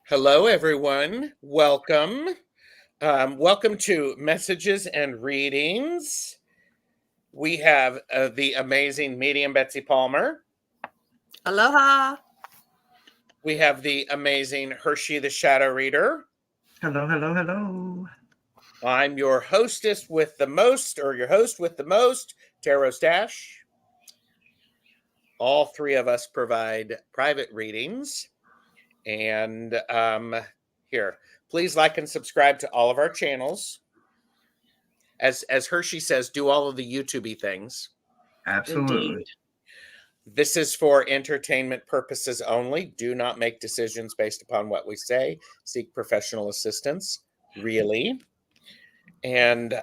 Hello, everyone. Welcome. Welcome to Messages and Readings. We have the amazing Medium Betsy Palmer. Aloha. We have the amazing Hershe the Shadow Reader. Hello, hello, hello. I'm your hostess with the most, or your host with the most, TarotStache. All three of us provide private readings. And here, please like and subscribe to all of our channels. As Hershe says, do all of the YouTube-y things. Absolutely. Indeed. This is for entertainment purposes only. Do not make decisions based upon what we say. Seek professional assistance, really. And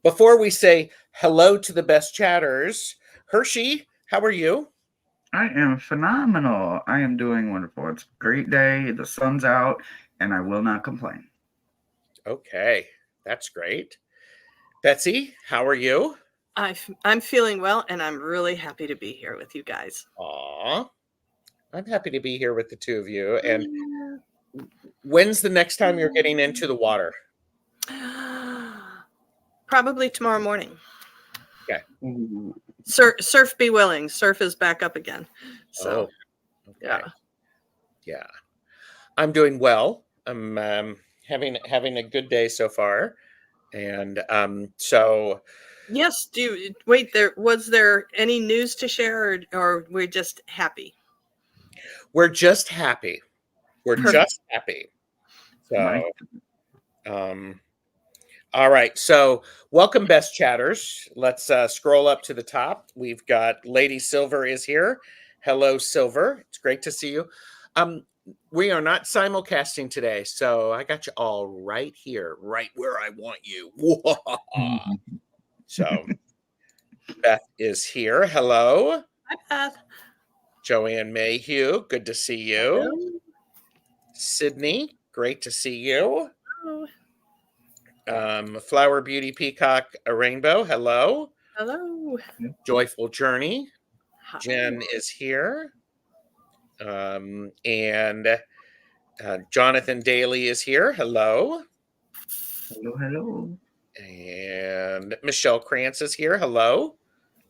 before we say hello to the best chatters, Hershe, how are you? I am phenomenal. I am doing wonderful. It's a great day. The sun's out, and I will not complain. Okay, that's great. Betsy, how are you? I'm feeling well, and I'm really happy to be here with you guys. Aw, I'm happy to be here with the two of you. And when's the next time you're getting into the water? Probably tomorrow morning. Okay. Surf be willing. Surf is back up again. So, okay. Yeah. I'm doing well. I'm having a good day so far, and so. Yes. Was there any news to share, or we're just happy? We're just happy. Just happy. So, all right. So, welcome, best chatters. Let's scroll up to the top. We've got Lady Silver is here. Hello, Silver. It's great to see you. We are not simulcasting today, so I got you all right here, right where I want you. So, Beth is here. Hello. Hi, Beth. Joanne Mayhew, good to see you. Hello. Sydney, great to see you. Hello. Flower Beauty Peacock, a Rainbow, hello. Hello. Joyful Journey, Hi. Jen is here. And Jonathan Daly is here, hello. Hello, hello. And Michelle Krantz is here, hello.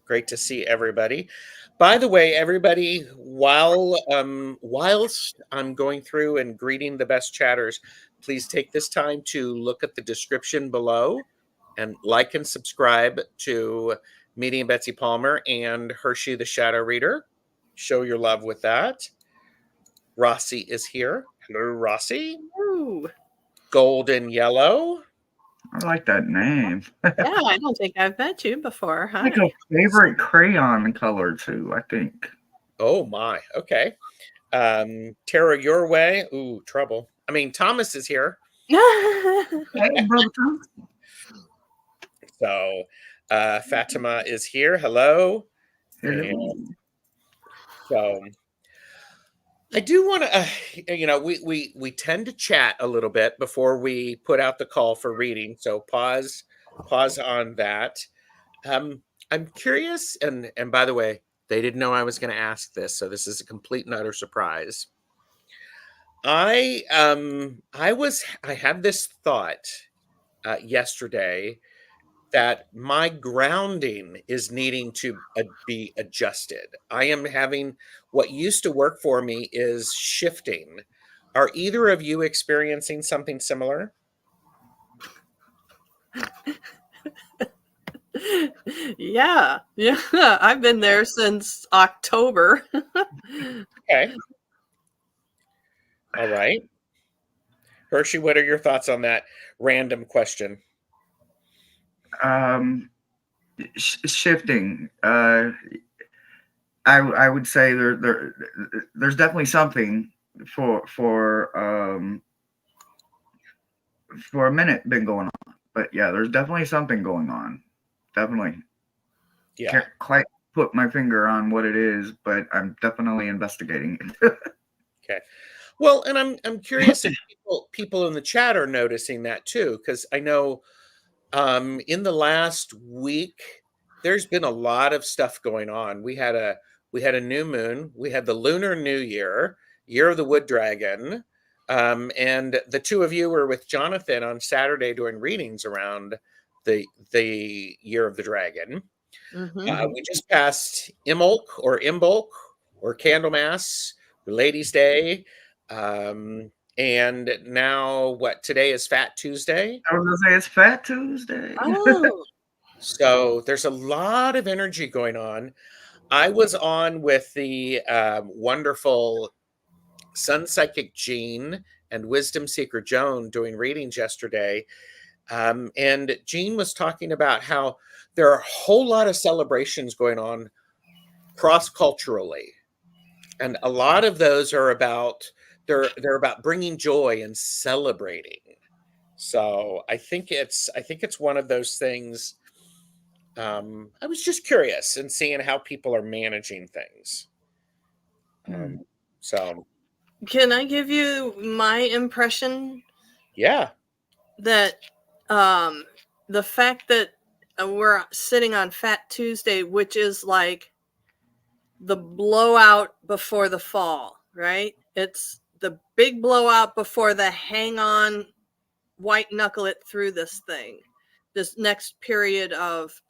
Great to see everybody. By the way, everybody, whilst I'm going through and greeting the best chatters, please take this time to look at the description below and like and subscribe to Medium Betsy Palmer and Hershe the Shadow Reader. Show your love with that. Rossi is here. Hello, Rossi. Ooh. Golden Yellow. I like that name. Yeah, I don't think I've met you before. Hi. Like a favorite crayon color too, I think. Oh my, okay. Tara, your way. Ooh, trouble. I mean, Thomas is here. Hey, brother Thomas. So Fatima is here. Hello. Hello. And so I do want to, we tend to chat a little bit before we put out the call for reading. So pause on that. I'm curious, and by the way, they didn't know I was going to ask this, so this is a complete and utter surprise. I had this thought yesterday that my grounding is needing to be adjusted. I am having what used to work for me is shifting. Are either of you experiencing something similar? Yeah. I've been there since October. Okay. All right. Hershe, what are your thoughts on that random question? Shifting. I would say there's definitely something for a minute been going on, but yeah, there's definitely something going on. Definitely. Yeah. Can't quite put my finger on what it is, but I'm definitely investigating it. Okay. Well, and I'm curious if people in the chat are noticing that too, because I know In the last week, there's been a lot of stuff going on. We had a new moon. We had the Lunar New Year, Year of the Wood Dragon, and the two of you were with Jonathan on Saturday doing readings around the Year of the Dragon. Mm-hmm. We just passed Imbolc or Candlemas, Ladies' Day, and now what? Today is Fat Tuesday. I was gonna say it's Fat Tuesday. Oh, So there's a lot of energy going on. I was on with the wonderful Sun Psychic Jean and Wisdom Seeker Joan doing readings yesterday. And Jean was talking about how there are a whole lot of celebrations going on cross culturally. And a lot of those are about they're about bringing joy and celebrating. So I think it's one of those things. I was just curious and seeing how people are managing things. So can I give you my impression yeah, that the fact that we're sitting on Fat Tuesday, which is like the blowout before the fall, right? It's the big blowout before the hang on, white knuckle it through this thing. This next period of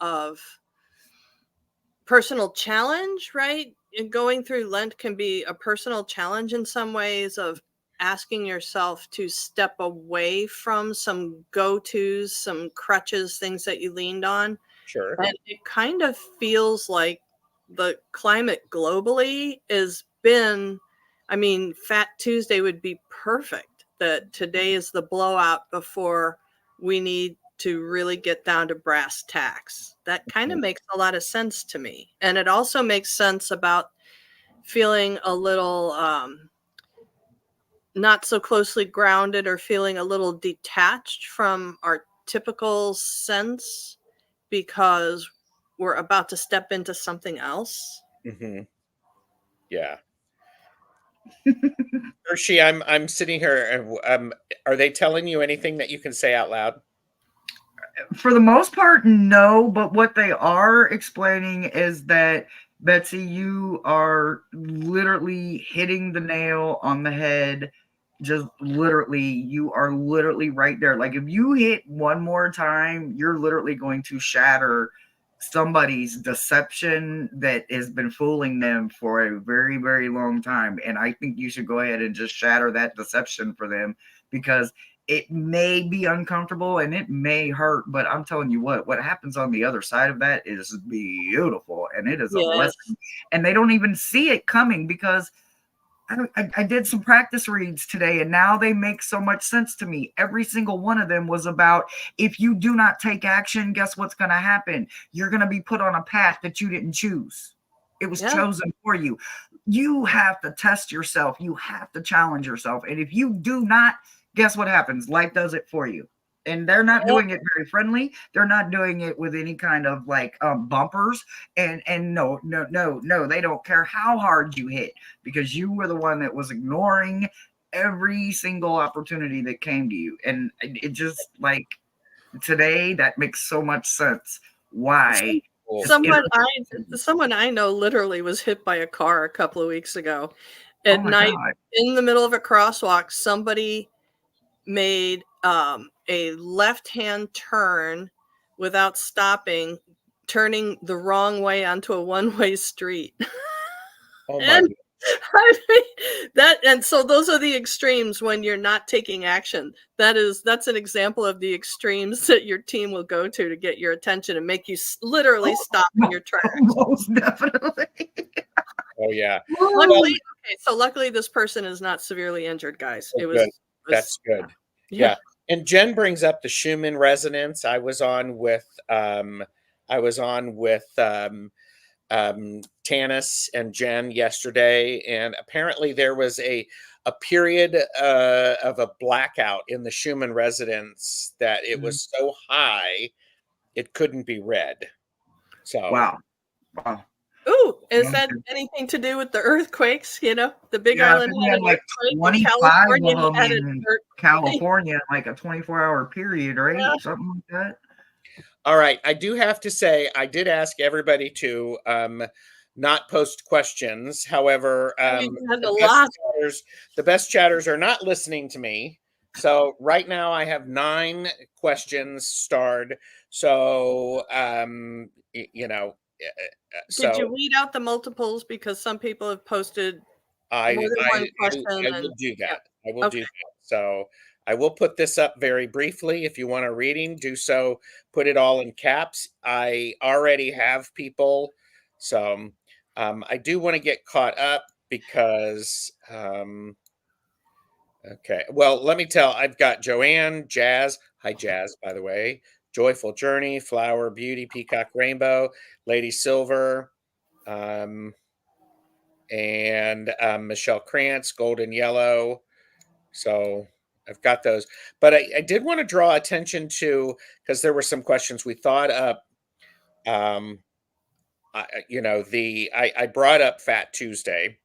personal challenge, right? And going through Lent can be a personal challenge in some ways of asking yourself to step away from some go-tos, some crutches, things that you leaned on. sure. And it kind of feels like the climate globally has been, I mean, Fat Tuesday would be perfect. That today is the blowout before we need to really get down to brass tacks. That kind of makes a lot of sense to me. And it also makes sense about feeling a little not so closely grounded or feeling a little detached from our typical sense because we're about to step into something else. Mm-hmm. Yeah. Hershey, I'm sitting here and are they telling you anything that you can say out loud? For the most part, no. But what they are explaining is that, Betsy, you are literally hitting the nail on the head. Just literally, you are literally right there. Like, if you hit one more time, you're literally going to shatter somebody's deception that has been fooling them for a very, very long time. And I think you should go ahead and just shatter that deception for them, because it may be uncomfortable and it may hurt, but I'm telling you what happens on the other side of that is beautiful, and it is a Yes. blessing. And they don't even see it coming, because I did some practice reads today, and now they make so much sense to me. Every single one of them was about, if you do not take action, guess what's going to happen? You're going to be put on a path that you didn't choose. It was chosen for you. You have to test yourself. You have to challenge yourself. And if you do not, guess what happens? Life does it for you. And they're not doing it very friendly. They're not doing it with any kind of like bumpers. And no, they don't care how hard you hit, because you were the one that was ignoring every single opportunity that came to you. And it just, like, today, that makes so much sense. Why? Someone I know literally was hit by a car a couple of weeks ago at night. God. In the middle of a crosswalk. Somebody made a left-hand turn without stopping, turning the wrong way onto a one-way street. Oh my And I mean, and so those are the extremes when you're not taking action. That's an example of the extremes that your team will go to get your attention and make you literally stop in your tracks. Most definitely. Oh yeah. Luckily this person is not severely injured, guys. Oh, that's good. Yeah. And Jen brings up the Schumann resonance. I was on with Tanis and Jen yesterday, and apparently there was a period of a blackout in the Schumann resonance that it was so high it couldn't be read. So Wow. Ooh, is that anything to do with the earthquakes? You know, the Big Island had like an 25 California of them in California, like a 24-hour period, right? Yeah. Something like that. All right. I do have to say, I did ask everybody to not post questions. However, We had a lot. the best chatters are not listening to me. So right now I have 9 questions starred. So, you know, Did you so weed out the multiples? Because some people have posted I, more than one question. I will do Yeah. that. I will do Okay. that. So I will put this up very briefly. If you want a reading, do so. Put it all in caps. I already have people, so I do want to get caught up because okay. Well, let me tell. I've got Joanne, Jazz. Hi, Jazz. By the way, Joyful Journey, Flower, Beauty, Peacock, Rainbow, Lady Silver. And Michelle Krantz, Golden Yellow. So I've got those. But I did want to draw attention to, because there were some questions we thought up. I brought up Fat Tuesday.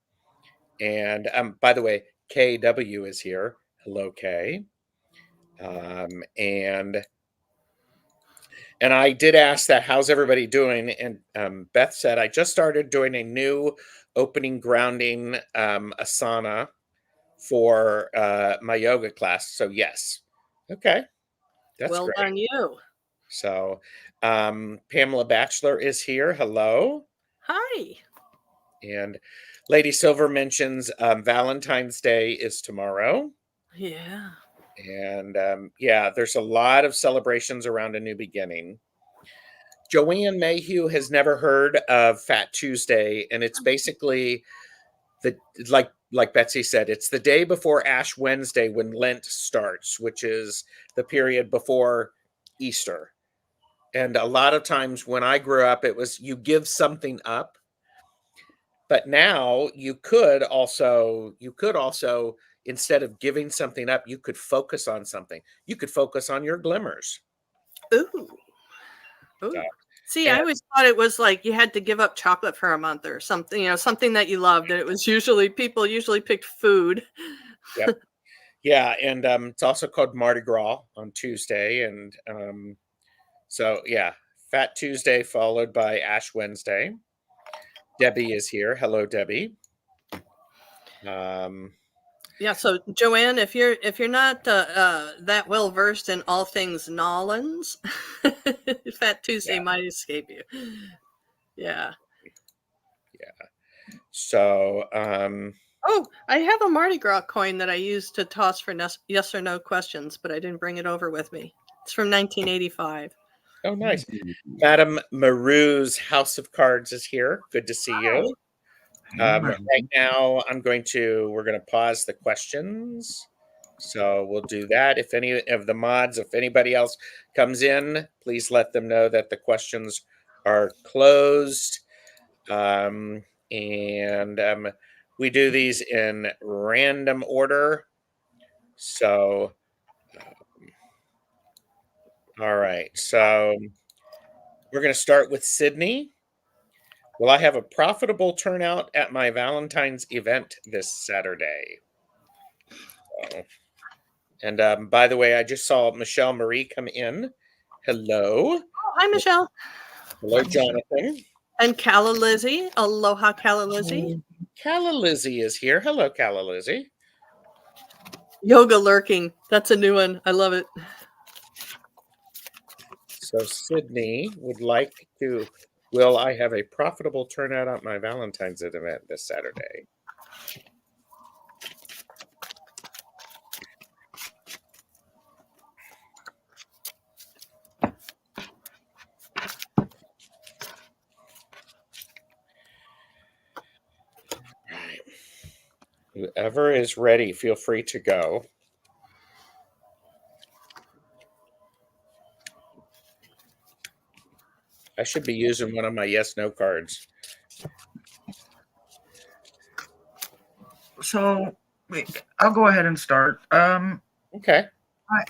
And by the way, KW is here. Hello, K. And I did ask that, how's everybody doing? And Beth said, I just started doing a new opening grounding asana for my yoga class. So yes. Okay. That's Well great. done, you. So Pamela Batchelor is here. Hello. Hi. And Lady Silver mentions Valentine's Day is tomorrow. Yeah. And yeah, there's a lot of celebrations around a new beginning. Joanne Mayhew has never heard of Fat Tuesday, and it's basically the like Betsy said, it's the day before Ash Wednesday when Lent starts, which is the period before Easter. And a lot of times when I grew up, it was you give something up. But now you could also instead of giving something up, you could focus on something. You could focus on your glimmers. Ooh. Ooh. So, See, I and, always thought it was like you had to give up chocolate for a month or something, something that you loved. And it was people usually picked food. yep. Yeah, and it's also called Mardi Gras on Tuesday, and so yeah, Fat Tuesday followed by Ash Wednesday. Debbie is here. Hello, Debbie. Yeah, so Joanne, if you're not that well versed in all things Nolans, Fat Tuesday might escape you. Yeah. Yeah. So Oh, I have a Mardi Gras coin that I used to toss for yes or no questions, but I didn't bring it over with me. It's from 1985. oh, nice. Madame Maru's House of Cards is here. Good to see you. Right now, we're going to pause the questions. So we'll do that. If any of the mods, if anybody else comes in, please let them know that the questions are closed. And we do these in random order. So, all right. So we're going to start with Sydney. Will I have a profitable turnout at my Valentine's event this Saturday? And by the way, I just saw Michelle Marie come in. Hello. Oh, hi, Michelle. Hello, Jonathan. And Calla Lizzie. Aloha, Calla Lizzie. Calla Lizzie is here. Hello, Calla Lizzie. Yoga lurking. That's a new one. I love it. So Sydney would like to, will I have a profitable turnout at my Valentine's event this Saturday? Whoever is ready, feel free to go. I should be using one of my yes, no cards. So I'll go ahead and start. Okay.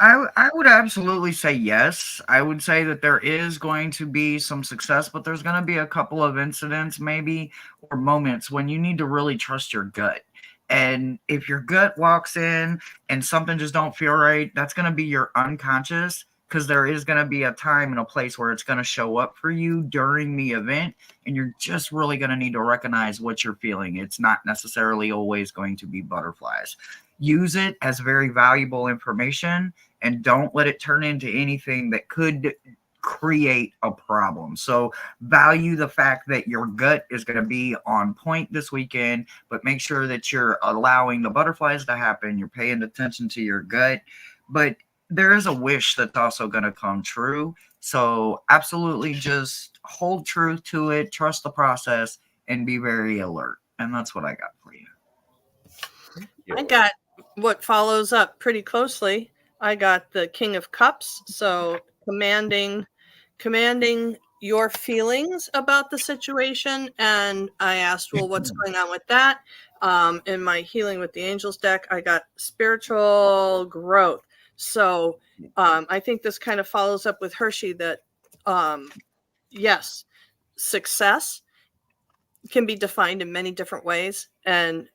I would absolutely say yes. I would say that there is going to be some success, but there's going to be a couple of incidents maybe or moments when you need to really trust your gut. And if your gut walks in and something just don't feel right, that's going to be your unconscious because there is going to be a time and a place where it's going to show up for you during the event, and you're just really going to need to recognize what you're feeling. It's not necessarily always going to be butterflies. Use it as very valuable information, and don't let it turn into anything that could create a problem. So value the fact that your gut is going to be on point this weekend, but make sure that you're allowing the butterflies to happen. You're paying attention to your gut, but there is a wish that's also going to come true. So absolutely just hold true to it, trust the process, and be very alert. And that's what I got for you. I got what follows up pretty closely. I got the King of Cups. So commanding your feelings about the situation. And I asked, well, what's going on with that? In my Healing with the Angels deck, I got spiritual growth. So I think this kind of follows up with Hershe that, yes, success can be defined in many different ways. And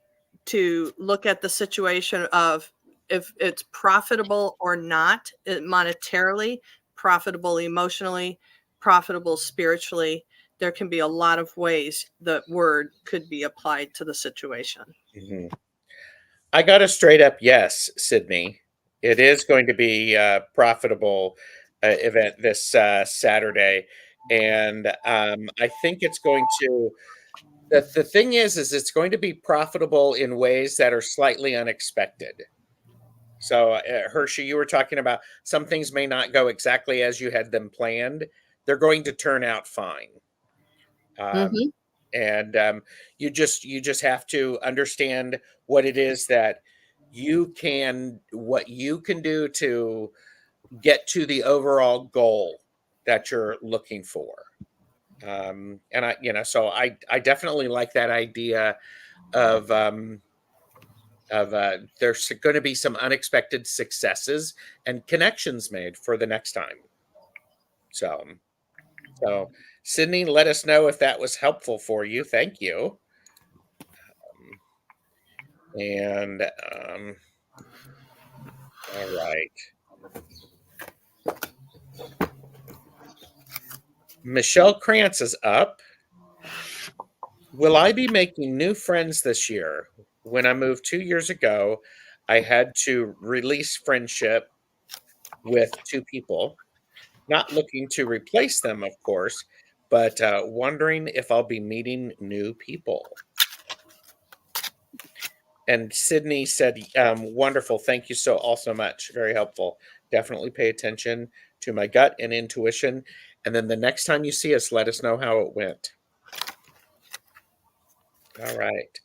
to look at the situation of if it's profitable or not, monetarily, profitable emotionally, profitable spiritually, there can be a lot of ways the word could be applied to the situation. Mm-hmm. I got a straight up yes, Sydney. It is going to be a profitable event this Saturday. And I think it's going to, the thing is it's going to be profitable in ways that are slightly unexpected. So, Hershe, you were talking about some things may not go exactly as you had them planned. They're going to turn out fine. Mm-hmm. And you just have to understand what it is that what you can do to get to the overall goal that you're looking for. And so I definitely like that idea of there's going to be some unexpected successes and connections made for the next time. So Sydney, let us know if that was helpful for you. Thank you. And all right. Michelle Krantz is up. Will I be making new friends this year? When I moved 2 years ago, I had to release friendship with 2 people. Not looking to replace them, of course, but wondering if I'll be meeting new people. And Sydney said, wonderful. Thank you so much. Very helpful. Definitely pay attention to my gut and intuition. And then the next time you see us, let us know how it went. All right.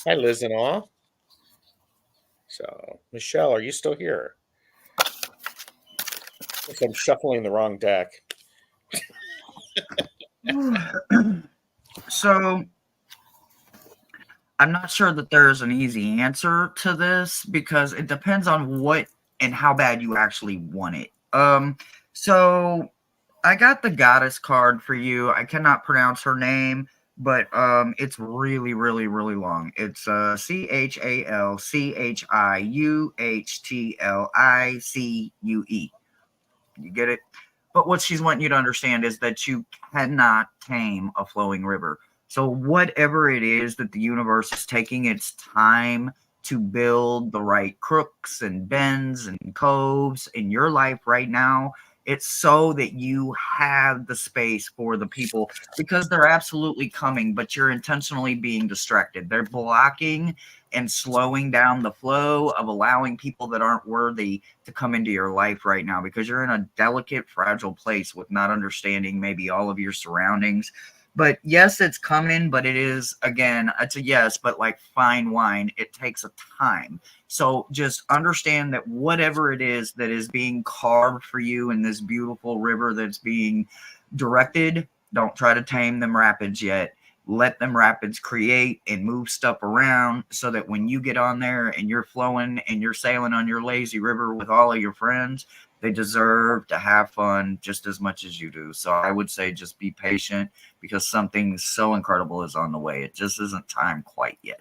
Hi, Liz and all. So, Michelle, are you still here? I'm shuffling the wrong deck. So I'm not sure that there's an easy answer to this because it depends on what and how bad you actually want it. So I got the goddess card for you. I cannot pronounce her name, but it's really, really, really long. It's CHALCHIUHTLICUE. You get it? But what she's wanting you to understand is that you cannot tame a flowing river. So whatever it is that the universe is taking its time to build the right crooks and bends and coves in your life right now, it's so that you have the space for the people, because they're absolutely coming, but you're intentionally being distracted. They're blocking and slowing down the flow of allowing people that aren't worthy to come into your life right now, because you're in a delicate, fragile place with not understanding maybe all of your surroundings. But yes, it's coming, but it is, again, it's a yes, but like fine wine, it takes a time. So just understand that whatever it is that is being carved for you in this beautiful river that's being directed, don't try to tame them rapids yet. Let them rapids create and move stuff around so that when you get on there and you're flowing and you're sailing on your lazy river with all of your friends, they deserve to have fun just as much as you do. So I would say just be patient, because something so incredible is on the way. It just isn't time quite yet.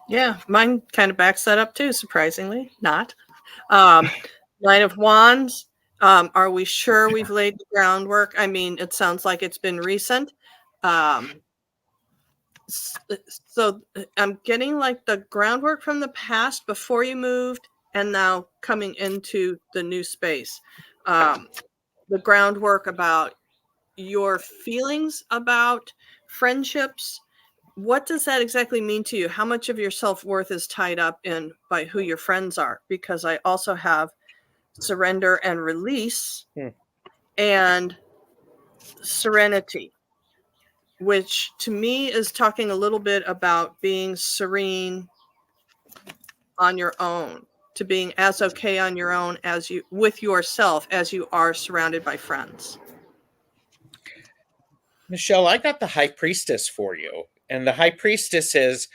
Yeah, mine kind of backs that up too, surprisingly. Not. Knight of Wands. Are we sure we've laid the groundwork? I mean, it sounds like it's been recent. Um, so I'm getting like the groundwork from the past before you moved and now coming into the new space. The groundwork about your feelings about friendships. What does that exactly mean to you? How much of your self-worth is tied up in by who your friends are? Because I also have surrender and release and serenity, which to me is talking a little bit about being serene on your own, to being as okay on your own as you with yourself as you are surrounded by friends. Michelle, I got the High Priestess for you, and the High Priestess is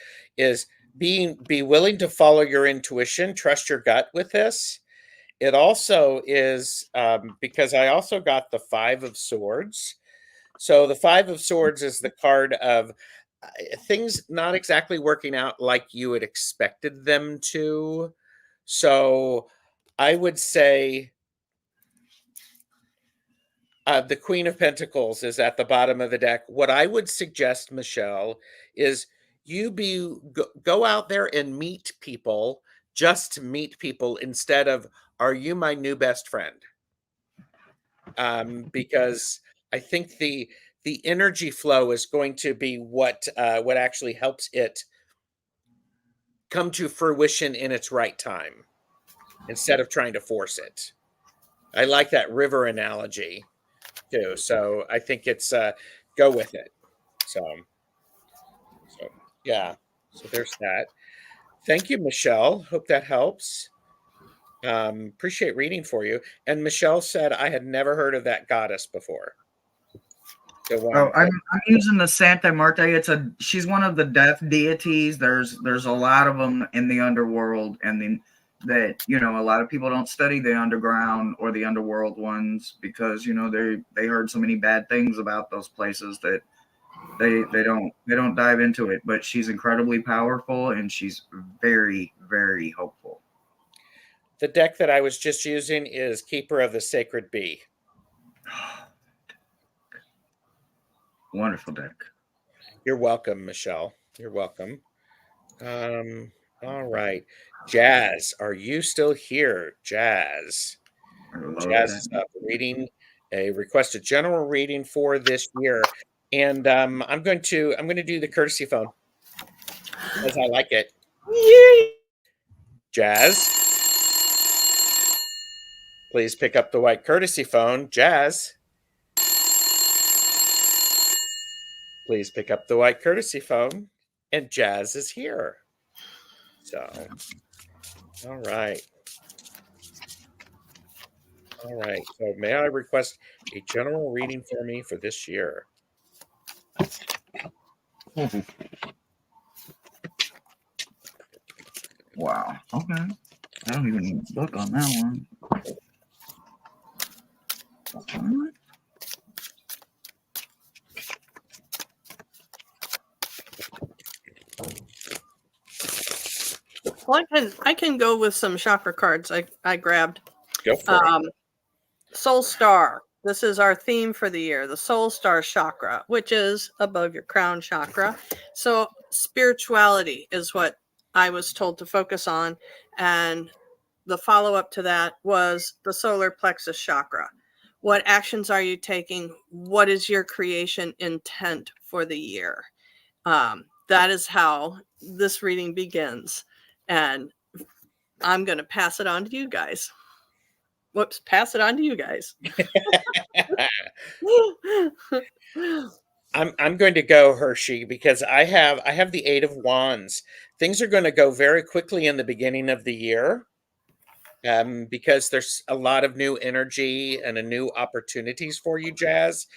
be willing to follow your intuition, trust your gut with this. It also is because I also got the Five of Swords. So the Five of Swords is the card of things not exactly working out like you had expected them to. So I would say the Queen of Pentacles is at the bottom of the deck. What I would suggest, Michelle, is go out there and meet people, just meet people instead of, are you my new best friend? Because I think the energy flow is going to be what actually helps it come to fruition in its right time instead of trying to force it. I like that river analogy too. So I think it's go with it. So yeah. So there's that. Thank you, Michelle. Hope that helps. Appreciate reading for you. And Michelle said I had never heard of that goddess before. The one Oh, I'm using the Santa Marta. She's one of the death deities. There's a lot of them in the underworld, and then that a lot of people don't study the underground or the underworld ones because they heard so many bad things about those places that they don't dive into it. But she's incredibly powerful, and she's very, very hopeful. The deck that I was just using is Keeper of the Sacred Bee. Wonderful deck. You're welcome, Michelle. You're welcome. All right. Jazz, are you still here? Jazz. Jazz is up reading a requested general reading for this year. And I'm going to do the courtesy phone because I like it. Yay! Jazz, please pick up the white courtesy phone. Jazz, please pick up the white courtesy phone. And Jazz is here. So, all right. All right. So, may I request a general reading for me for this year? Wow. Okay. I don't even need a book on that one. What? Well, I can go with some chakra cards I grabbed. Go for it. Soul Star. This is our theme for the year, the Soul Star chakra, which is above your crown chakra. So spirituality is what I was told to focus on. And the follow-up to that was the solar plexus chakra. What actions are you taking? What is your creation intent for the year? That is how this reading begins. And I'm going to pass it on to you guys. Whoops, pass it on to you guys. I'm going to go Hershe because I have the Eight of Wands. Things are going to go very quickly in the beginning of the year because there's a lot of new energy and a new opportunities for you, Jazz.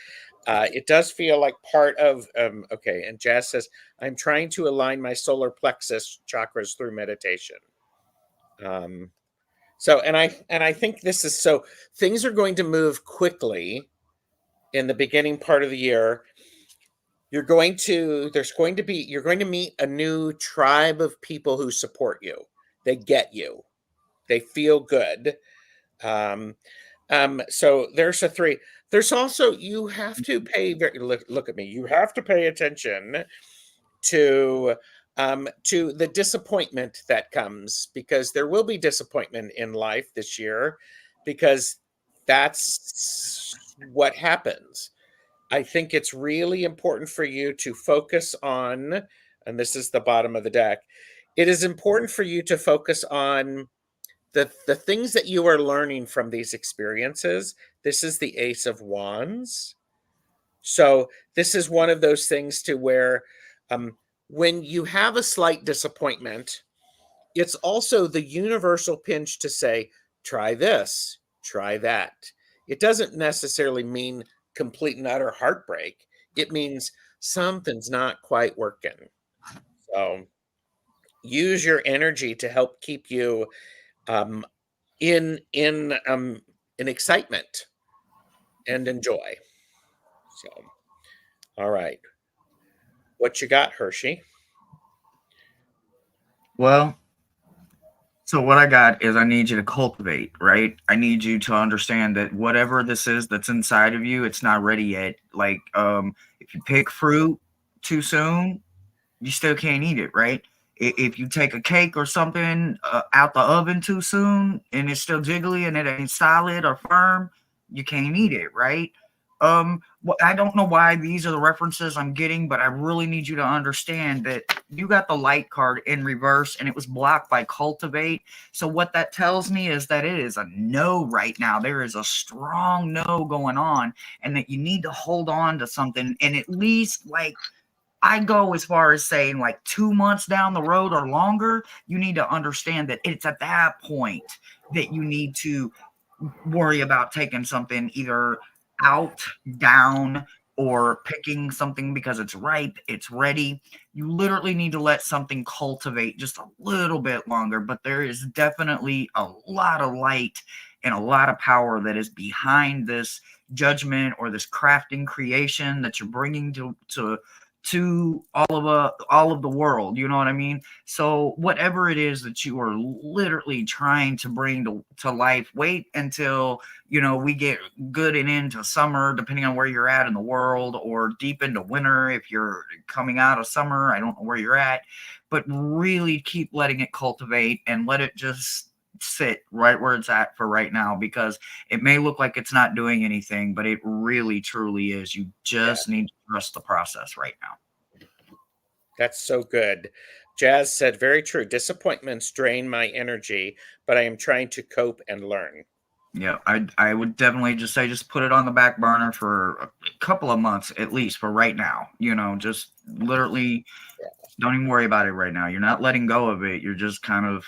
It does feel like part of okay. And Jazz says, "I'm trying to align my solar plexus chakras through meditation." So and I think this is so things are going to move quickly in the beginning part of the year. you're going to meet a new tribe of people who support you. They get you. They feel good. So there's a 3. There's also, you have to pay look at me. You have to pay attention to the disappointment that comes, because there will be disappointment in life this year, because that's what happens. I think it's really important for you to focus on, and this is the bottom of the deck. It is important for you to focus on the things that you are learning from these experiences. This is the Ace of Wands. So this is one of those things to where when you have a slight disappointment, it's also the universal pinch to say, try this, try that. It doesn't necessarily mean complete and utter heartbreak. It means something's not quite working. So use your energy to help keep you in excitement and enjoy. So, all right. What you got, Hershe? Well, so what I got is I need you to cultivate, right? I need you to understand that whatever this is that's inside of you, it's not ready yet. Like, if you pick fruit too soon, you still can't eat it, right? If you take a cake or something out the oven too soon and it's still jiggly and it ain't solid or firm, you can't eat it, right? Well, I don't know why these are the references I'm getting, but I really need you to understand that you got the light card in reverse and it was blocked by cultivate. So what that tells me is that it is a no right now. There is a strong no going on, and that you need to hold on to something, and at least, like, I go as far as saying, like, 2 months down the road or longer, you need to understand that it's at that point that you need to worry about taking something either out, down, or picking something because it's ripe, it's ready. You literally need to let something cultivate just a little bit longer, but there is definitely a lot of light and a lot of power that is behind this judgment or this crafting creation that you're bringing to all of the world. You know what I mean? So whatever it is that you are literally trying to bring to life, wait until, we get good and into summer, depending on where you're at in the world, or deep into winter if you're coming out of summer. I don't know where you're at, but really keep letting it cultivate and let it just sit right where it's at for right now, because it may look like it's not doing anything, but it really truly is. You just need to trust the process right now. That's so good. Jazz said, very true. Disappointments drain my energy, but I am trying to cope and learn. Yeah, I would definitely just put it on the back burner for a couple of months at least for right now. Just literally don't even worry about it right now. You're not letting go of it. You're just kind of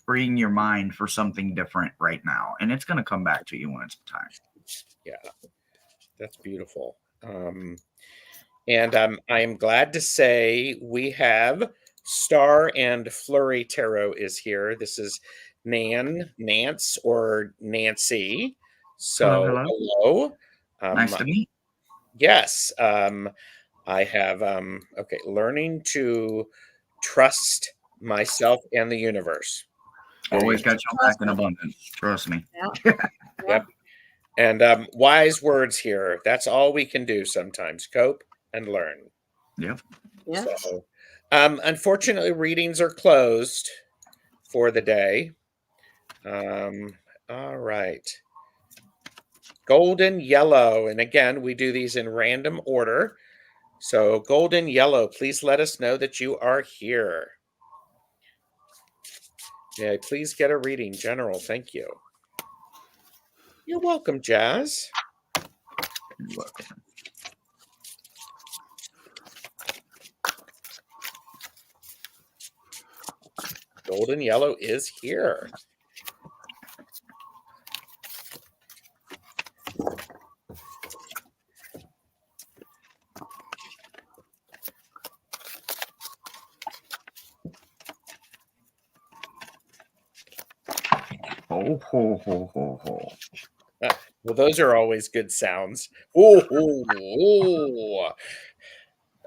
freeing your mind for something different right now, and it's going to come back to you when it's time. Yeah, that's beautiful. And I am glad to say we have Star and Flurry Tarot is here. This is Nance, or Nancy. So hello. Nice to meet. Yes. I have okay, learning to trust myself and the universe. Always got your back in abundance. Trust me. Yep. And wise words here. That's all we can do sometimes. Cope and learn. Yep. Yeah. So, unfortunately, readings are closed for the day. All right. Golden yellow. And again, we do these in random order. So golden yellow, please let us know that you are here. Yeah, please get a reading, General. Thank you. You're welcome, Jazz. You're welcome. Golden yellow is here. Ho, ho, ho, ho, ho. Well, those are always good sounds. Oh, oh, oh.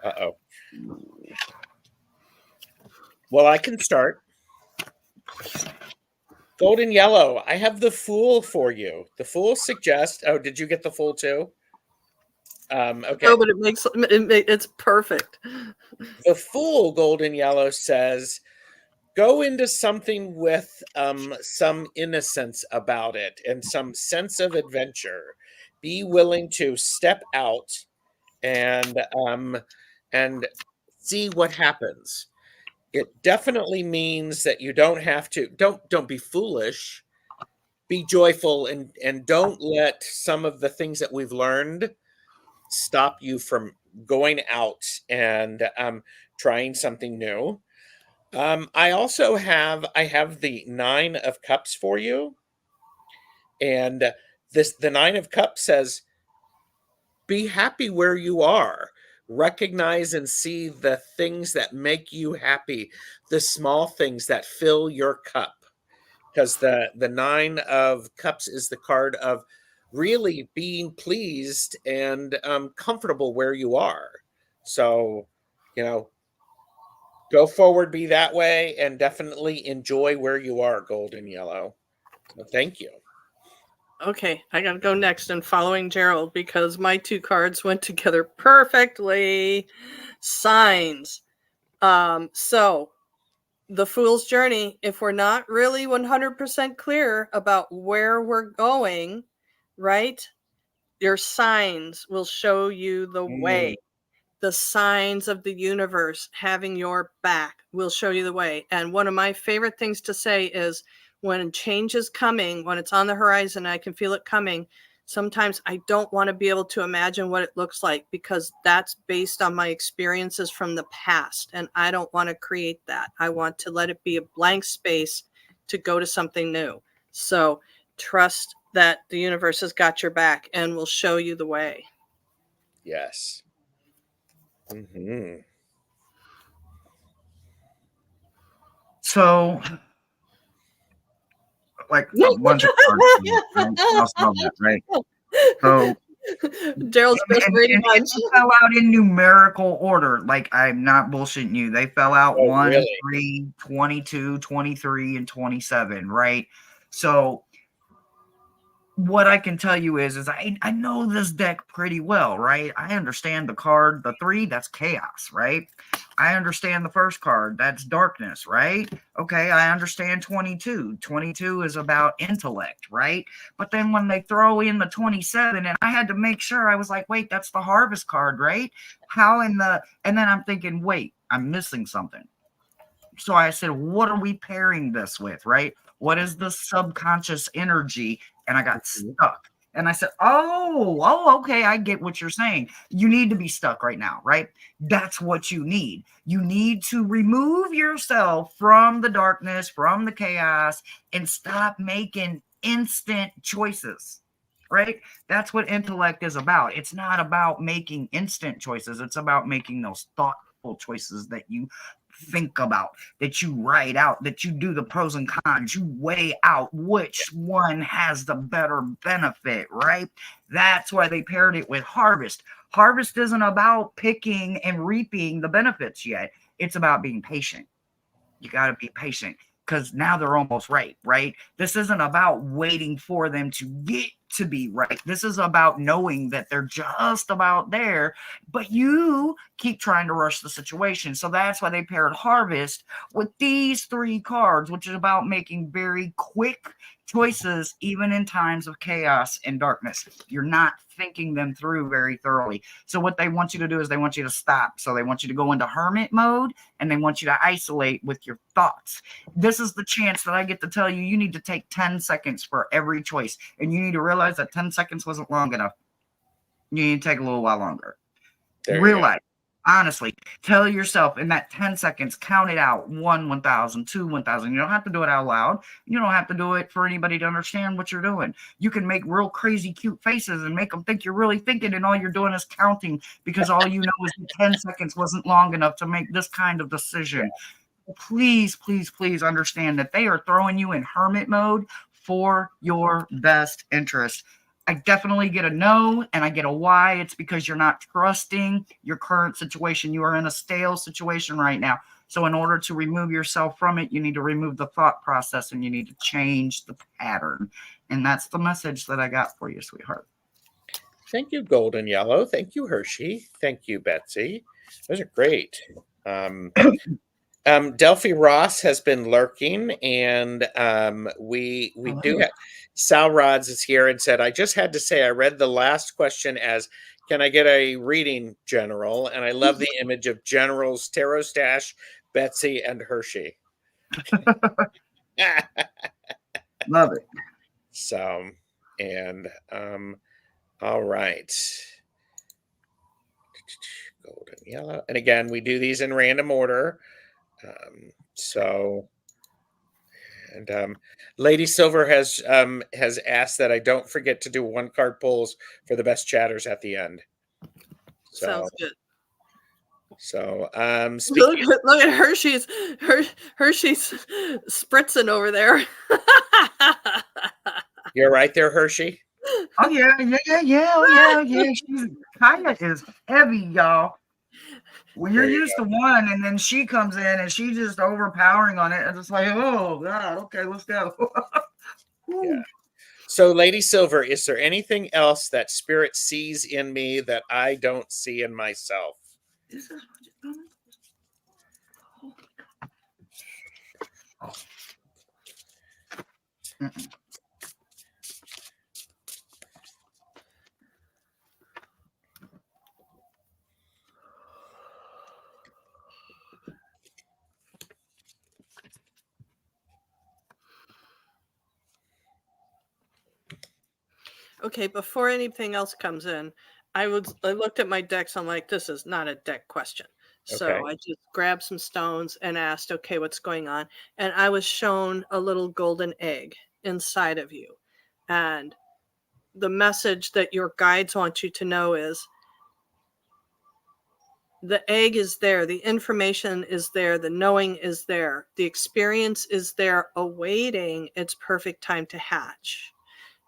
Uh-oh. Well, I can start. Golden yellow. I have the Fool for you. The Fool suggests. Oh, did you get the Fool too? Okay. No, but it's perfect. The Fool, golden yellow, says, go into something with some innocence about it and some sense of adventure. Be willing to step out and see what happens. It definitely means that you don't have to don't be foolish. Be joyful and don't let some of the things that we've learned stop you from going out and trying something new. I have the Nine of Cups for you, and the Nine of Cups says, be happy where you are. Recognize and see the things that make you happy, the small things that fill your cup. Because the Nine of Cups is the card of really being pleased and comfortable where you are. So, you know, go forward, be that way, and definitely enjoy where you are, golden yellow. So thank you. Okay, I gotta go next and following Gerald because my two cards went together perfectly. Signs. So the Fool's Journey, if we're not really 100% clear about where we're going, right? Your signs will show you the way. The signs of the universe having your back will show you the way. And one of my favorite things to say is when change is coming, when it's on the horizon, I can feel it coming. Sometimes I don't want to be able to imagine what it looks like because that's based on my experiences from the past. And I don't want to create that. I want to let it be a blank space to go to something new. So trust that the universe has got your back and will show you the way. Yes. Mm-hmm. So, like a bunch of cards, right? I'll spell that, right? So, Gerald's best Brady Bunch. They fell out in numerical order. Like, I'm not bullshitting you. They fell out 1, really? 3, 22, 23, and 27, right? So, what I can tell you is I know this deck pretty well, right? I understand the card, the 3, that's chaos, right? I understand the first card, that's darkness, right? Okay, I understand 22. 22 is about intellect, right? But then when they throw in the 27, and I had to make sure, I was like, wait, that's the harvest card, right? And then I'm thinking, wait, I'm missing something. So I said, what are we pairing this with, right? What is the subconscious energy? And I got stuck. And I said, okay, I get what you're saying. You need to be stuck right now, right? That's what you need. You need to remove yourself from the darkness, from the chaos, and stop making instant choices, right? That's what intellect is about. It's not about making instant choices. It's about making those thoughtful choices that you think about, that you write out, that you do the pros and cons, you weigh out which one has the better benefit, right? That's why they paired it with harvest. Harvest isn't about picking and reaping the benefits yet. It's about being patient. You got to be patient because now they're almost right? This isn't about waiting for them to get to be right. This is about knowing that they're just about there, but you keep trying to rush the situation. So that's why they paired harvest with these 3 cards, which is about making very quick choices, even in times of chaos and darkness. You're not thinking them through very thoroughly. So what they want you to do is they want you to stop. So they want you to go into hermit mode and they want you to isolate with your thoughts. This is the chance that I get to tell you, you need to take 10 seconds for every choice. And you need to realize that 10 seconds wasn't long enough. You need to take a little while longer. Realize, honestly, tell yourself in that 10 seconds, count it out. 1, 1,000, 2, 1,000. You don't have to do it out loud. You don't have to do it for anybody to understand what you're doing. You can make real crazy, cute faces and make them think you're really thinking, and all you're doing is counting because all you know is that 10 seconds wasn't long enough to make this kind of decision. Please, please, please understand that they are throwing you in hermit mode for your best interest. I definitely get a no and I get a why. It's because you're not trusting your current situation. You are in a stale situation right now. So in order to remove yourself from it, you need to remove the thought process and you need to change the pattern. And that's the message that I got for you, sweetheart. Thank you, Golden Yellow. Thank you, Hershe. Thank you, Betsy. Those are great. Delphi Ross has been lurking, and we do have Sal Rods is here and said, I just had to say I read the last question as, can I get a reading, General? And I love the image of Generals TarotStache, Betsy, and Hershe. Love it. So, and all right. Golden Yellow. And again, we do these in random order. Lady Silver has asked that I don't forget to do 1-card pulls for the best chatters at the end. So, Sounds good. So look at Hershe's spritzing over there. You're right there, Hershe. Oh yeah. She's Kaya is heavy, y'all. When you're used to one and then she comes in and she's just overpowering on it, and it's like, oh God, okay, let's go. Yeah. So, Lady Silver, is there anything else that Spirit sees in me that I don't see in myself? This is Okay, before anything else comes in, I looked at my decks. I'm like, this is not a deck question. So Okay. I just grabbed some stones and asked, okay, what's going on? And I was shown a little golden egg inside of you. And the message that your guides want you to know is the egg is there, the information is there, the knowing is there, the experience is there, awaiting its perfect time to hatch.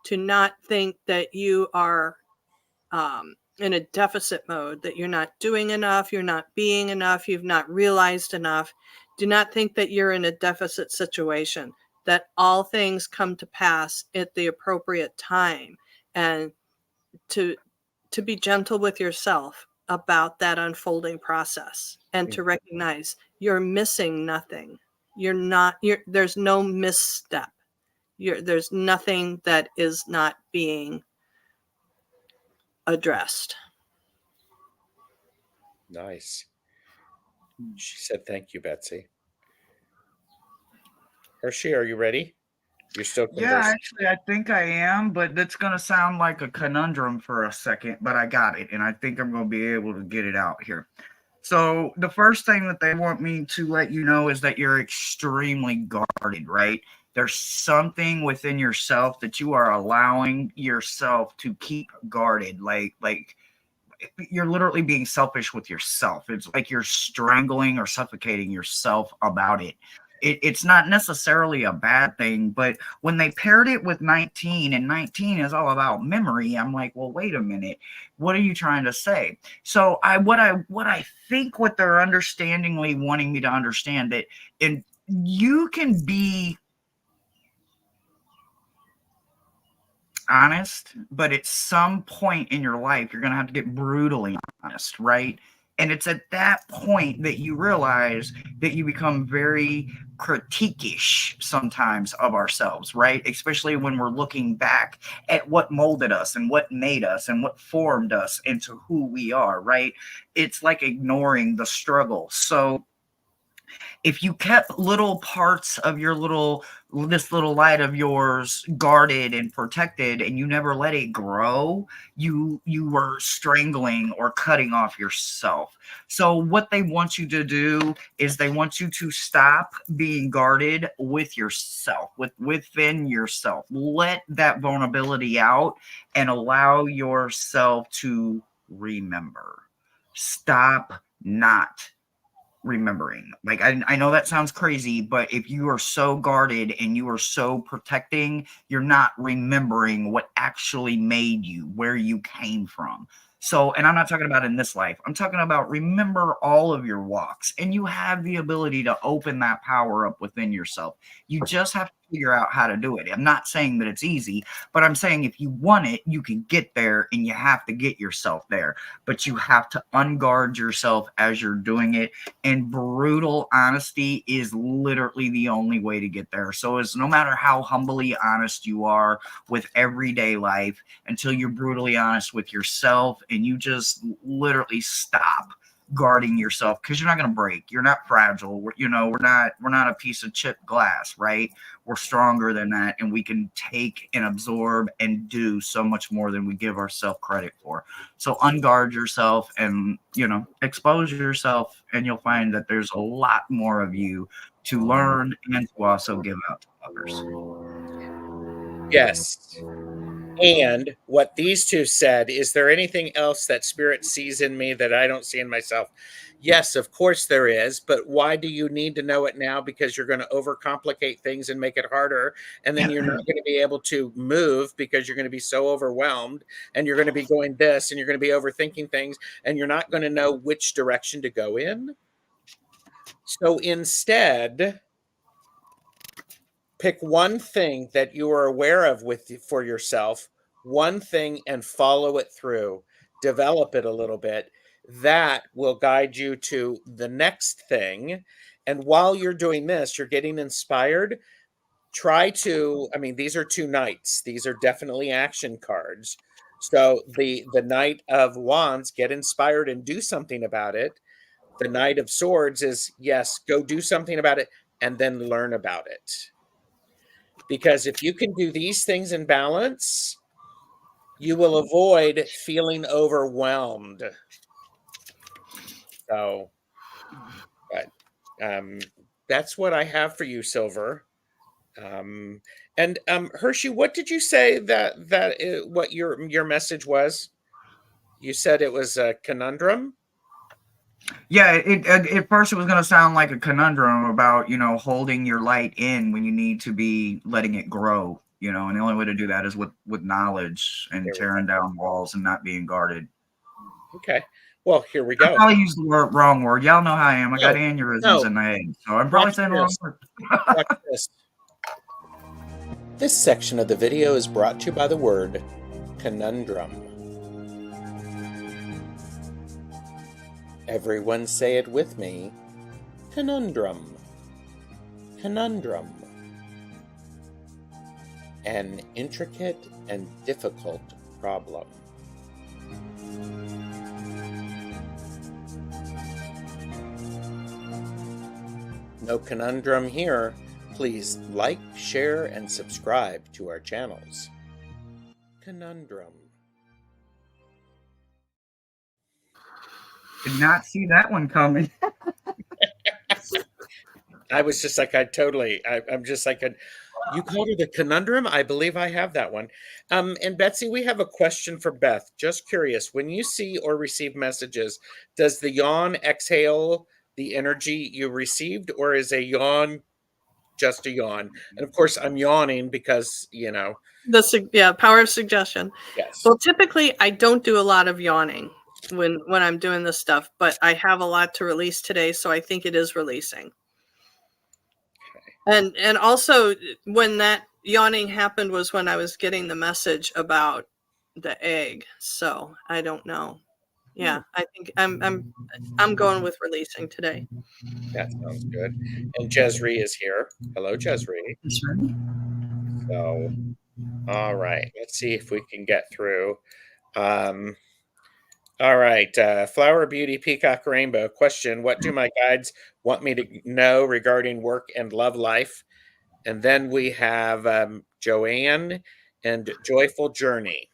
To not think that you are in a deficit mode, that you're not doing enough, you're not being enough, you've not realized enough. Do not think that you're in a deficit situation, that all things come to pass at the appropriate time, and to be gentle with yourself about that unfolding process, and to recognize you're missing nothing. There's no misstep. There's nothing that is not being addressed. Nice. She said, thank you, Betsy. Hershe, are you ready? You're still conversing. Yeah, actually, I think I am, but that's going to sound like a conundrum for a second, but I got it, and I think I'm going to be able to get it out here. So the first thing that they want me to let you know is that you're extremely guarded, right? There's something within yourself that you are allowing yourself to keep guarded, like you're literally being selfish with yourself. It's like you're strangling or suffocating yourself about it. It's not necessarily a bad thing, but when they paired it with 19, and 19 is all about memory, I'm like, well, wait a minute, what are you trying to say? So what I think what they're understandingly wanting me to understand, that and you can be honest, but at some point in your life, you're going to have to get brutally honest, right? And it's at that point that you realize that you become very critiquish sometimes of ourselves, right? Especially when we're looking back at what molded us and what made us and what formed us into who we are, right? It's like ignoring the struggle. So if you kept little parts of your this little light of yours guarded and protected, and you never let it grow, you were strangling or cutting off yourself. So what they want you to do is they want you to stop being guarded with yourself, within yourself. Let that vulnerability out and allow yourself to remember. Stop not remembering. Like, I know that sounds crazy, but if you are so guarded and you are so protecting, you're not remembering what actually made you, where you came from. So, and I'm not talking about in this life, I'm talking about remember all of your walks, and you have the ability to open that power up within yourself. You just have to figure out how to do it. I'm not saying that it's easy, but I'm saying if you want it, you can get there, and you have to get yourself there. But you have to unguard yourself as you're doing it. And brutal honesty is literally the only way to get there. So it's no matter how humbly honest you are with everyday life, until you're brutally honest with yourself and you just literally stop guarding yourself, because you're not going to break. You're not fragile. We're not a piece of chipped glass, right? We're stronger than that, and we can take and absorb and do so much more than we give ourselves credit for. So unguard yourself and, expose yourself, and you'll find that there's a lot more of you to learn and to also give out to others. Yes. And what these two said, is there anything else that Spirit sees in me that I don't see in myself? Yes, of course there is. But why do you need to know it now? Because you're going to overcomplicate things and make it harder. And then you're not going to be able to move because you're going to be so overwhelmed, and you're going to be going this, and you're going to be overthinking things, and you're not going to know which direction to go in. So instead, pick one thing that you are aware of for yourself, one thing, and follow it through. Develop it a little bit. That will guide you to the next thing. And while you're doing this, you're getting inspired. Try to, these are 2 knights. These are definitely action cards. So the Knight of Wands, get inspired and do something about it. The Knight of Swords is, yes, go do something about it and then learn about it. Because if you can do these things in balance, you will avoid feeling overwhelmed. So, but that's what I have for you, Silver. And Hershe, what did you say what your message was? You said it was a conundrum? Yeah, at first it was going to sound like a conundrum about, holding your light in when you need to be letting it grow, and the only way to do that is with knowledge and tearing down walls and not being guarded. Okay. Well, here we go. I probably used the wrong word. Y'all know how I am. I got aneurysms in my head, so I'm probably saying the wrong word. Watch this. This section of the video is brought to you by the word conundrum. Everyone say it with me. Conundrum. Conundrum. An intricate and difficult problem. No conundrum here. Please like, share, and subscribe to our channels. Conundrum. Did not see that one coming. I was just like, I'm just like, you called it a conundrum? I believe I have that one. And Betsy, we have a question for Beth. Just curious, when you see or receive messages, does the yawn exhale the energy you received, or is a yawn just a yawn? And of course, I'm yawning because, power of suggestion. Yes. Well, typically I don't do a lot of yawning when I'm doing this stuff, but I have a lot to release today, so I think it is releasing. Okay. And also, when that yawning happened was when I was getting the message about the egg. So I don't know. Yeah, I think I'm going with releasing today. That sounds good. And Jezri is here. Hello, Jezri. So, all right, let's see if we can get through. All right, Flower Beauty Peacock Rainbow question: what do my guides want me to know regarding work and love life? And then we have Joanne and Joyful Journey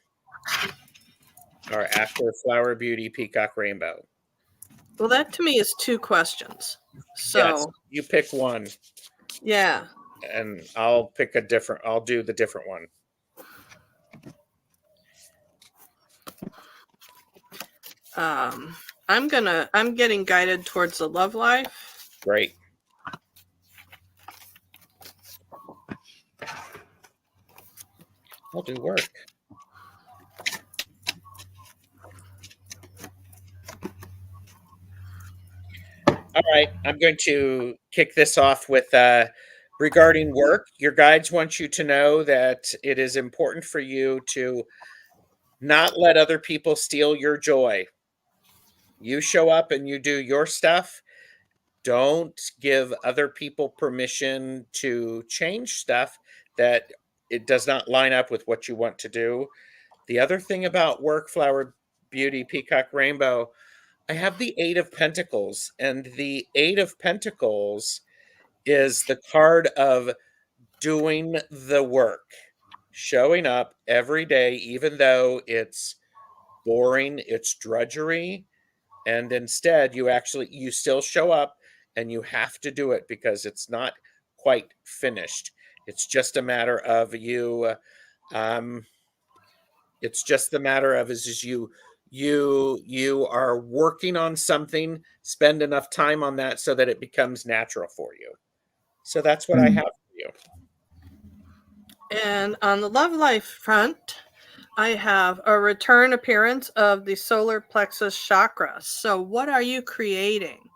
are after Flower Beauty Peacock Rainbow. Well, that to me is 2 questions. So yes, you pick one. Yeah. And I'll do the different one. I'm getting guided towards the love life. Great. I'll do work. All right, I'm going to kick this off with regarding work. Your guides want you to know that it is important for you to not let other people steal your joy. You show up and you do your stuff. Don't give other people permission to change stuff that it does not line up with what you want to do. The other thing about work, Flower Beauty, Peacock Rainbow, I have the Eight of Pentacles, and the Eight of Pentacles is the card of doing the work, showing up every day, even though it's boring, it's drudgery, and instead you still show up and you have to do it because it's not quite finished. It's just a matter of um, it's just the matter of is you are working on something, spend enough time on that so that it becomes natural for you. So that's what I have for you. And on the love life front, I have a return appearance of the solar plexus chakra. So what are you creating?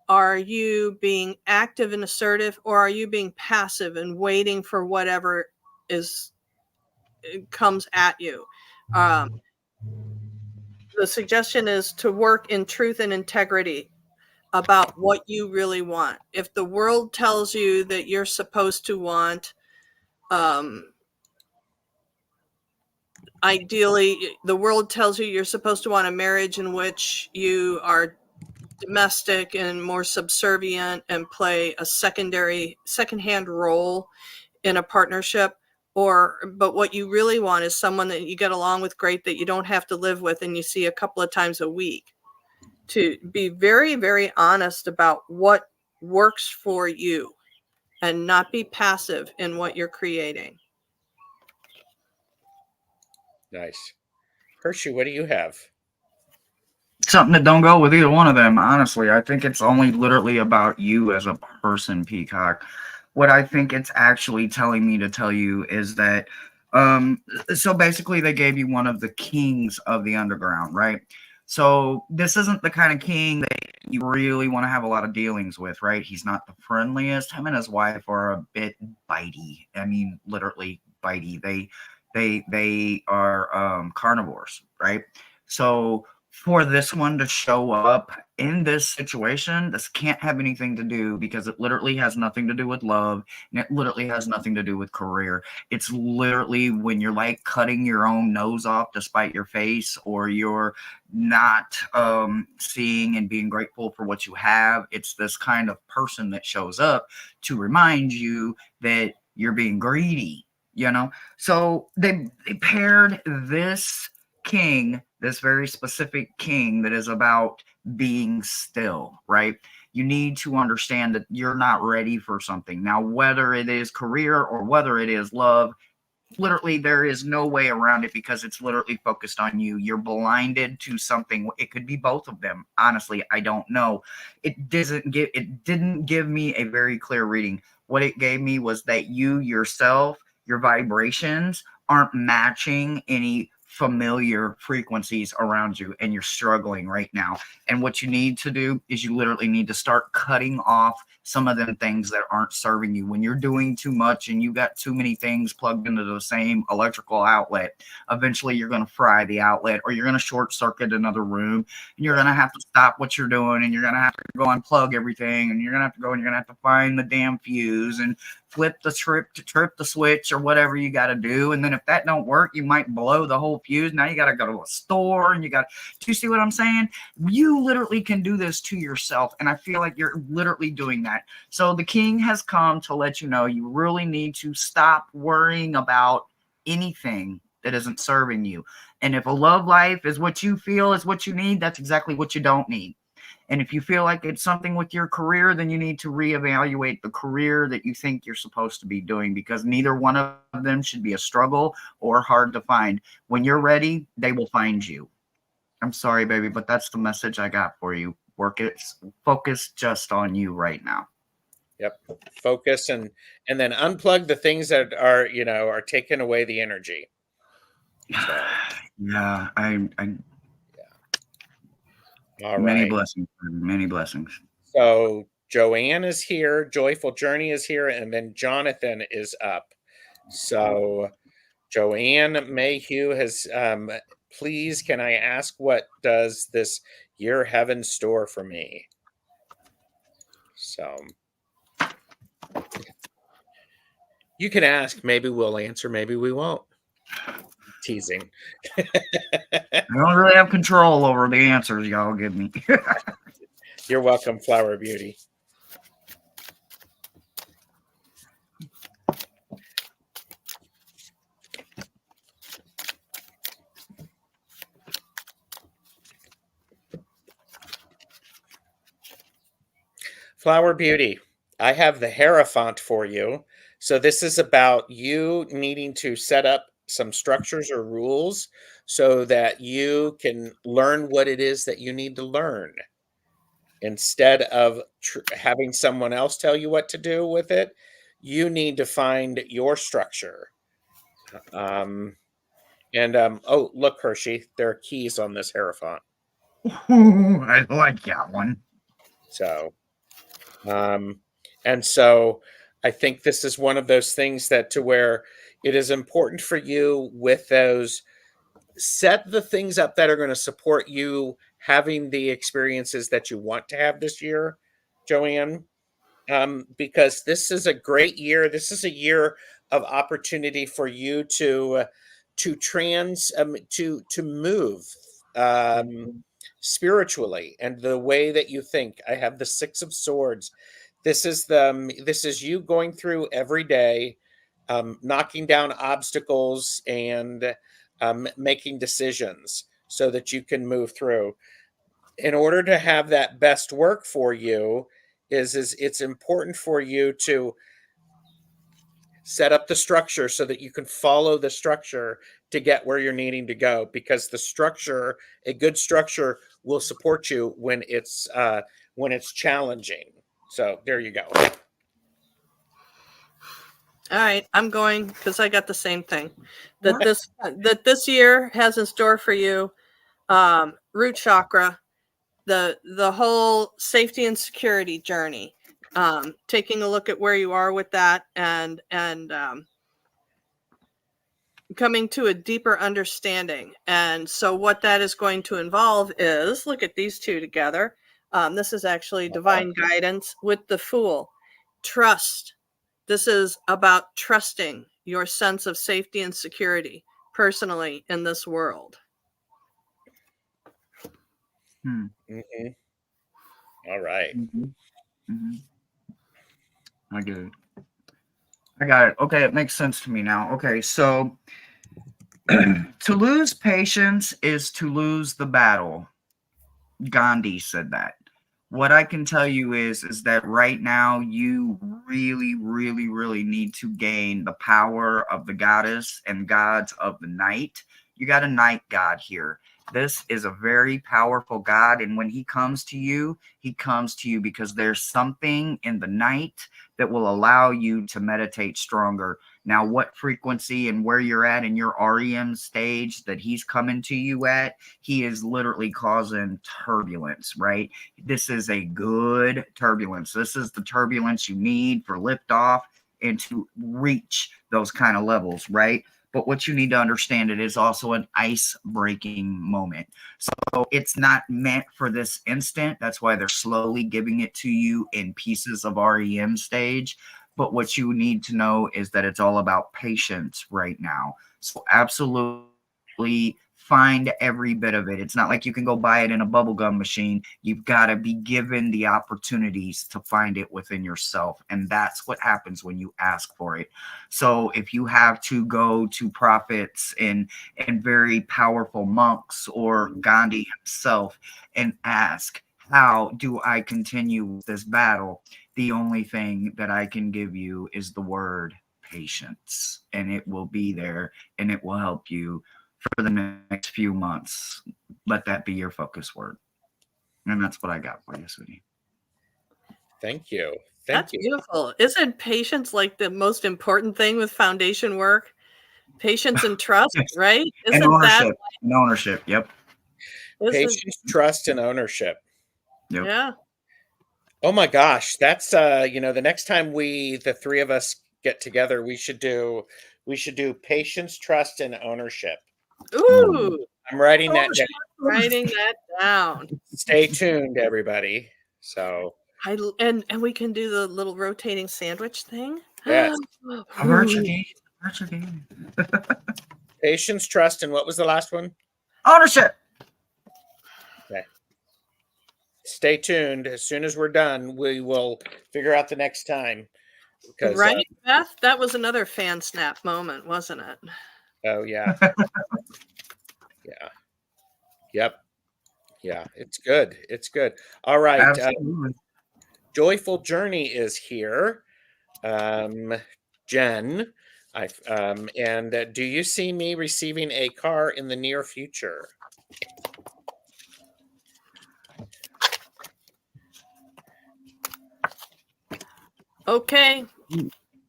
Are you being active and assertive, or are you being passive and waiting for whatever comes at you? The suggestion is to work in truth and integrity about what you really want. If the world tells you that you're supposed to want, ideally, the world tells you you're supposed to want a marriage in which you are domestic and more subservient and play a secondhand role in a partnership, but what you really want is someone that you get along with great, that you don't have to live with and you see a couple of times a week. To be very, very honest about what works for you and not be passive in what you're creating. Nice. Hershe, what do you have? Something that don't go with either one of them, honestly. I think it's only literally about you as a person, Peacock. What I think it's actually telling me to tell you is that so basically they gave you one of the kings of the underground, right? So this isn't the kind of king that you really want to have a lot of dealings with, right? He's not the friendliest. Him and his wife are a bit bitey. I mean, literally bitey. They are carnivores, right? So for this one to show up in this situation, this can't have anything to do, because it literally has nothing to do with love, and it literally has nothing to do with career. It's literally when you're like cutting your own nose off to spite your face, or you're not seeing and being grateful for what you have. It's this kind of person that shows up to remind you that you're being greedy, you know? So they paired this king, this very specific king that is about being still, right? You need to understand that you're not ready for something. Now, whether it is career or whether it is love, literally there is no way around it, because it's literally focused on you. You're blinded to something. It could be both of them. Honestly, I don't know. It didn't give me a very clear reading. What it gave me was that you yourself, your vibrations aren't matching any familiar frequencies around you, and you're struggling right now. And what you need to do is you literally need to start cutting off some of them things that aren't serving you. When you're doing too much and you got too many things plugged into the same electrical outlet, eventually you're going to fry the outlet, or you're going to short circuit another room, and you're going to have to stop what you're doing, and you're going to have to go unplug everything, and you're going to have to go and you're going to have to find the damn fuse and flip the trip the switch or whatever you got to do. And then if that don't work, you might blow the whole fuse. Now you got to go to a store, and do you see what I'm saying? You literally can do this to yourself, and I feel like you're literally doing that. So the king has come to let you know you really need to stop worrying about anything that isn't serving you. And if a love life is what you feel is what you need, that's exactly what you don't need. And if you feel like it's something with your career, then you need to reevaluate the career that you think you're supposed to be doing, because neither one of them should be a struggle or hard to find. When you're ready, they will find you. I'm sorry, baby, but that's the message I got for you. Focus just on you right now. Yep. Focus and then unplug the things that are, are taking away the energy. So, yeah, all many right. blessings, many blessings. So Joanne is here, Joyful Journey is here, and then Jonathan is up. So Joanne Mayhew has, please, can I ask, what does this year have in store for me? So you can ask, maybe we'll answer, maybe we won't. Teasing. I don't really have control over the answers y'all give me. You're welcome, Flower Beauty. Flower Beauty, I have the Hierophant for you. So this is about you needing to set up some structures or rules so that you can learn what it is that you need to learn instead of having someone else tell you what to do with it. You need to find your structure. Oh, look, Hershe, there are keys on this Hierophant. Ooh, I like that one. So, and so I think this is one of those things that to where it is important for you with those, set the things up that are going to support you having the experiences that you want to have this year, Joanne. Because this is a great year. This is a year of opportunity for you to move spiritually and the way that you think. I have the Six of Swords. This is you going through every day, knocking down obstacles and making decisions so that you can move through. In order to have that best work for you, is it's important for you to set up the structure so that you can follow the structure to get where you're needing to go, because a good structure will support you when it's challenging. So there you go. All right, I'm going because I got the same thing that this year has in store for you. Root chakra, the whole safety and security journey, taking a look at where you are with that, and coming to a deeper understanding. And so what that is going to involve is, look at these two together. This is actually divine guidance with the Fool. Trust. This is about trusting your sense of safety and security personally in this world. Mm-hmm. All right. Mm-hmm. Mm-hmm. I get it. I got it. Okay, it makes sense to me now. Okay, so to lose patience is to lose the battle. Gandhi said that. What I can tell you is that right now you really, really, really need to gain the power of the goddess and gods of the night. You got a night god here. This is a very powerful god, and when he comes to you because there's something in the night that will allow you to meditate stronger. Now, what frequency and where you're at in your REM stage that he's coming to you at, he is literally causing turbulence, right? This is a good turbulence. This is the turbulence you need for liftoff and to reach those kind of levels, right? But what you need to understand, it is also an ice-breaking moment. So it's not meant for this instant. That's why they're slowly giving it to you in pieces of REM stage. But what you need to know is that it's all about patience right now. So absolutely find every bit of it. It's not like you can go buy it in a bubblegum machine. You've got to be given the opportunities to find it within yourself. And that's what happens when you ask for it. So if you have to go to prophets and very powerful monks or Gandhi himself and ask, how do I continue with this battle? The only thing that I can give you is the word patience, and it will be there and it will help you for the next few months. Let that be your focus word. And that's what I got for you, sweetie. Thank you. That's Thank you. beautiful. Isn't patience like the most important thing with foundation work? Patience and trust, Yes. right? And Isn't that ownership. And ownership. Yep. Patience, trust, and ownership. Yep. yeah. Oh my gosh, that's the next time the three of us get together, we should do patience, trust, and ownership. Ooh, I'm writing that down. writing that down. Stay tuned, everybody. So And we can do the little rotating sandwich thing. yes, Avert your game. Avert your game. patience, trust, and what was the last one? Ownership. Okay. Stay tuned. As soon as we're done, we will figure out the next time. Because Right, Beth? That was another fan snap moment, wasn't it? oh yeah. Yeah. Yep. Yeah. It's good. It's good. All right. Absolutely. Joyful Journey is here. Jen, do you see me receiving a car in the near future? Okay.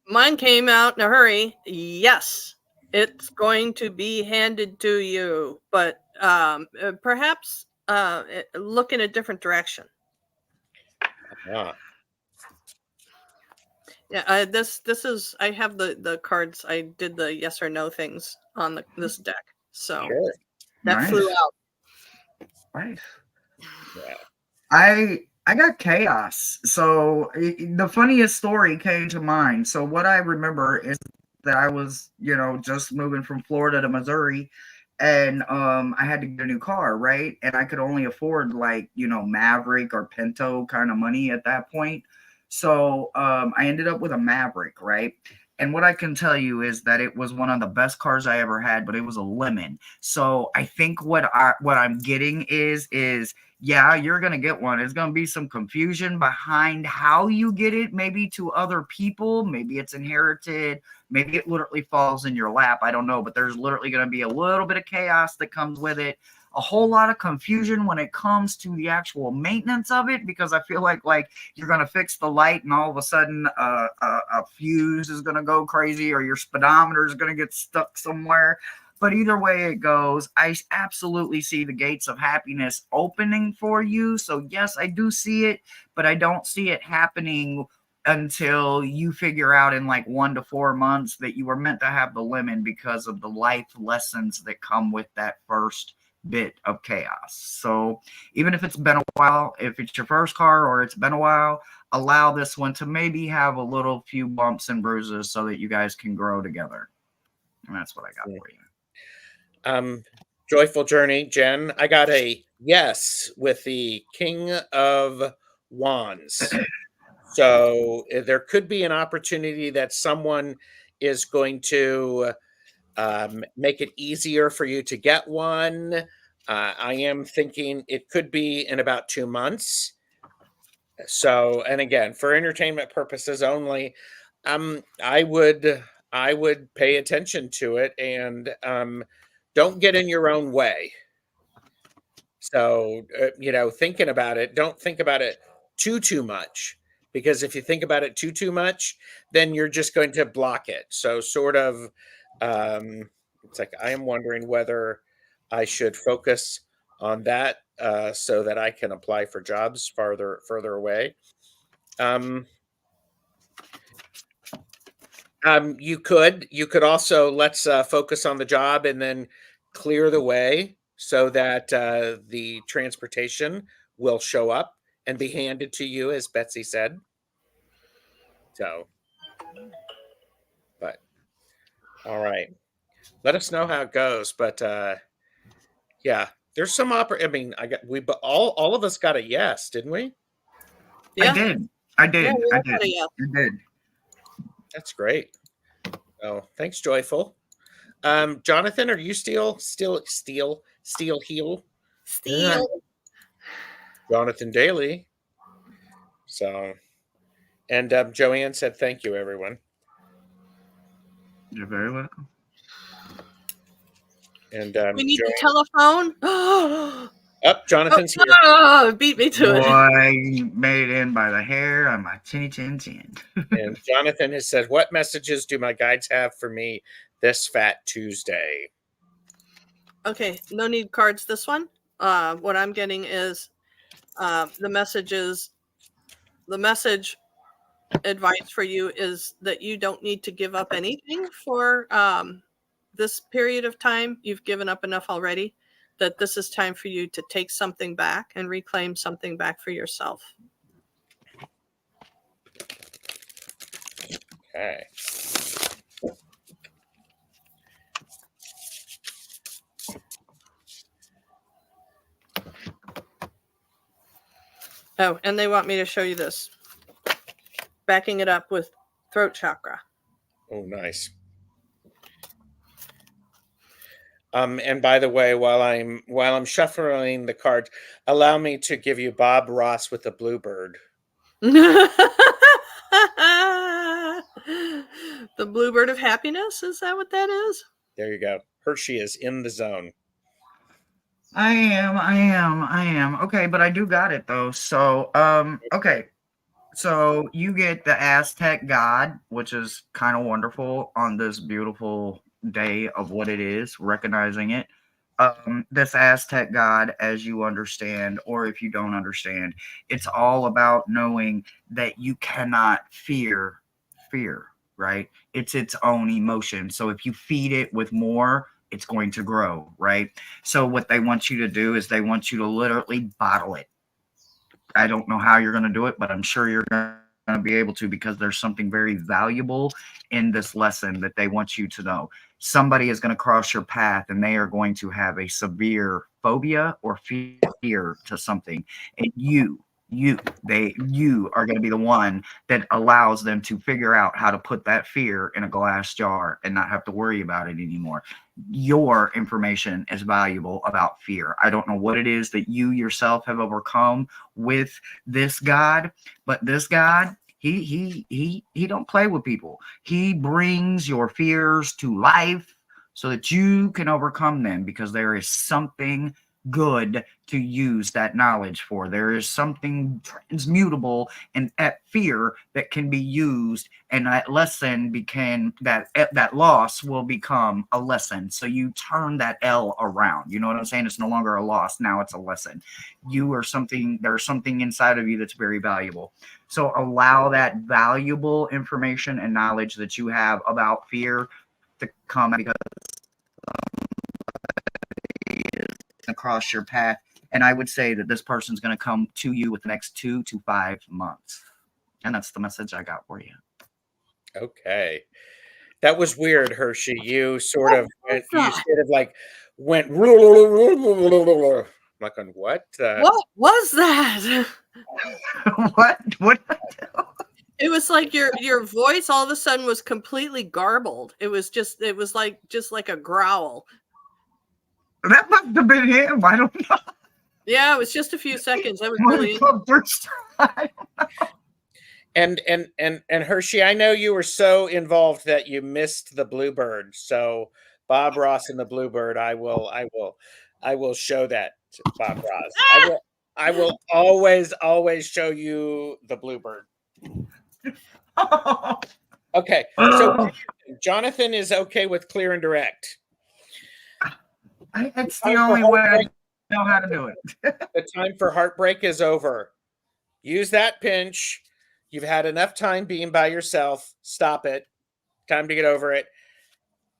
Mine came out in a hurry. Yes, it's going to be handed to you, but perhaps look in a different direction. Ah, Yeah, this is I have the cards. I did the yes or no things on this deck, so sure. that Nice. flew out. Nice. Yeah. I got chaos. So the funniest story came to mind. So what I remember is that I was, just moving from Florida to Missouri, and I had to get a new car, right? And I could only afford Maverick or Pinto kind of money at that point. So I ended up with a Maverick, right? And what I can tell you is that it was one of the best cars I ever had, but it was a lemon. So I think what I'm getting is yeah, you're going to get one. There's going to be some confusion behind how you get it, maybe to other people. Maybe it's inherited. Maybe it literally falls in your lap. I don't know, but there's literally going to be a little bit of chaos that comes with it. A whole lot of confusion when it comes to the actual maintenance of it, because I feel like you're going to fix the light and all of a sudden a fuse is going to go crazy, or your speedometer is going to get stuck somewhere. But either way it goes, I absolutely see the gates of happiness opening for you. So yes, I do see it, but I don't see it happening until you figure out in 1 to 4 months that you were meant to have the lemon because of the life lessons that come with that first bit of chaos. So even if it's been a while, if it's your first car or it's been a while, allow this one to maybe have a little few bumps and bruises so that you guys can grow together. And that's what I got for you. Joyful Journey, Jen. I got a yes with the King of Wands. So there could be an opportunity that someone is going to make it easier for you to get one. I am thinking it could be in about 2 months. So, and again, for entertainment purposes only, I would pay attention to it and don't get in your own way. So, thinking about it, don't think about it too much, because if you think about it too much, then you're just going to block it. So sort of, it's like, I am wondering whether I should focus on that so that I can apply for jobs further away. You could also, let's focus on the job and then clear the way so that the transportation will show up and be handed to you, as Betsy said. So, but all right, let us know how it goes. But yeah, there's some I mean, all of us got a yes, didn't we? Yeah. I did. Yeah, I did. That's great. Oh, thanks, Joyful. Jonathan, are you steel heel? Steel. Jonathan Daly. So, and Joanne said, "Thank you, everyone." You're very welcome. And We need the telephone. Up, Jonathan's here. Oh, beat me to it. Boy, made it in by the hair on my chinny chin chin. And Jonathan has said, what messages do my guides have for me this Fat Tuesday? Okay, no need cards this one. What I'm getting is the message advice for you is that you don't need to give up anything for this period of time. You've given up enough already, that this is time for you to take something back and reclaim something back for yourself. Okay. Oh, and they want me to show you this. Backing it up with throat chakra. Oh, nice. And by the way, while I'm shuffling the cards, allow me to give you Bob Ross with the bluebird. The bluebird of happiness, is that what that is? There you go. Hershe is in the zone. I am. Okay, but I do got it though. So, okay. So you get the Aztec god, which is kind of wonderful on this beautiful day of what it is, recognizing it. This Aztec god, as you understand, or if you don't understand, it's all about knowing that you cannot fear, right? It's its own emotion. So if you feed it with more, it's going to grow, right? So what they want you to do is they want you to literally bottle it. I don't know how you're going to do it, but I'm sure you're going to be able to, because there's something very valuable in this lesson that they want you to know. Somebody is going to cross your path and they are going to have a severe phobia or fear to something. And you are going to be the one that allows them to figure out how to put that fear in a glass jar and not have to worry about it anymore. Your information is valuable about fear. I don't know what it is that you yourself have overcome with this God, but this God, he don't play with people. He brings your fears to life so that you can overcome them, because there is something good to use that knowledge for. There is something transmutable and at fear that can be used, and that lesson became that loss will become a lesson. So you turn that L around. You know what I'm saying? It's no longer a loss. Now it's a lesson. You are something, there's something inside of you that's very valuable. So allow that valuable information and knowledge that you have about fear to come, because across your path. And I would say that this person's going to come to you with the next 2 to 5 months. And that's the message I got for you. Okay. That was weird, Hershe. You sort of like went like on what? What was that? What? It was like your voice all of a sudden was completely garbled. It was like a growl. That must have been him. I don't know. Yeah, it was just a few seconds. That was really And Hershe, I know you were so involved that you missed the bluebird. So Bob Ross and the bluebird, I will show that to Bob Ross. I will always show you the bluebird. Okay, so Jonathan is okay with clear and direct. It's the only way I know how to do it. The time for heartbreak is over. Use that pinch. You've had enough time being by yourself. Stop it. Time to get over it.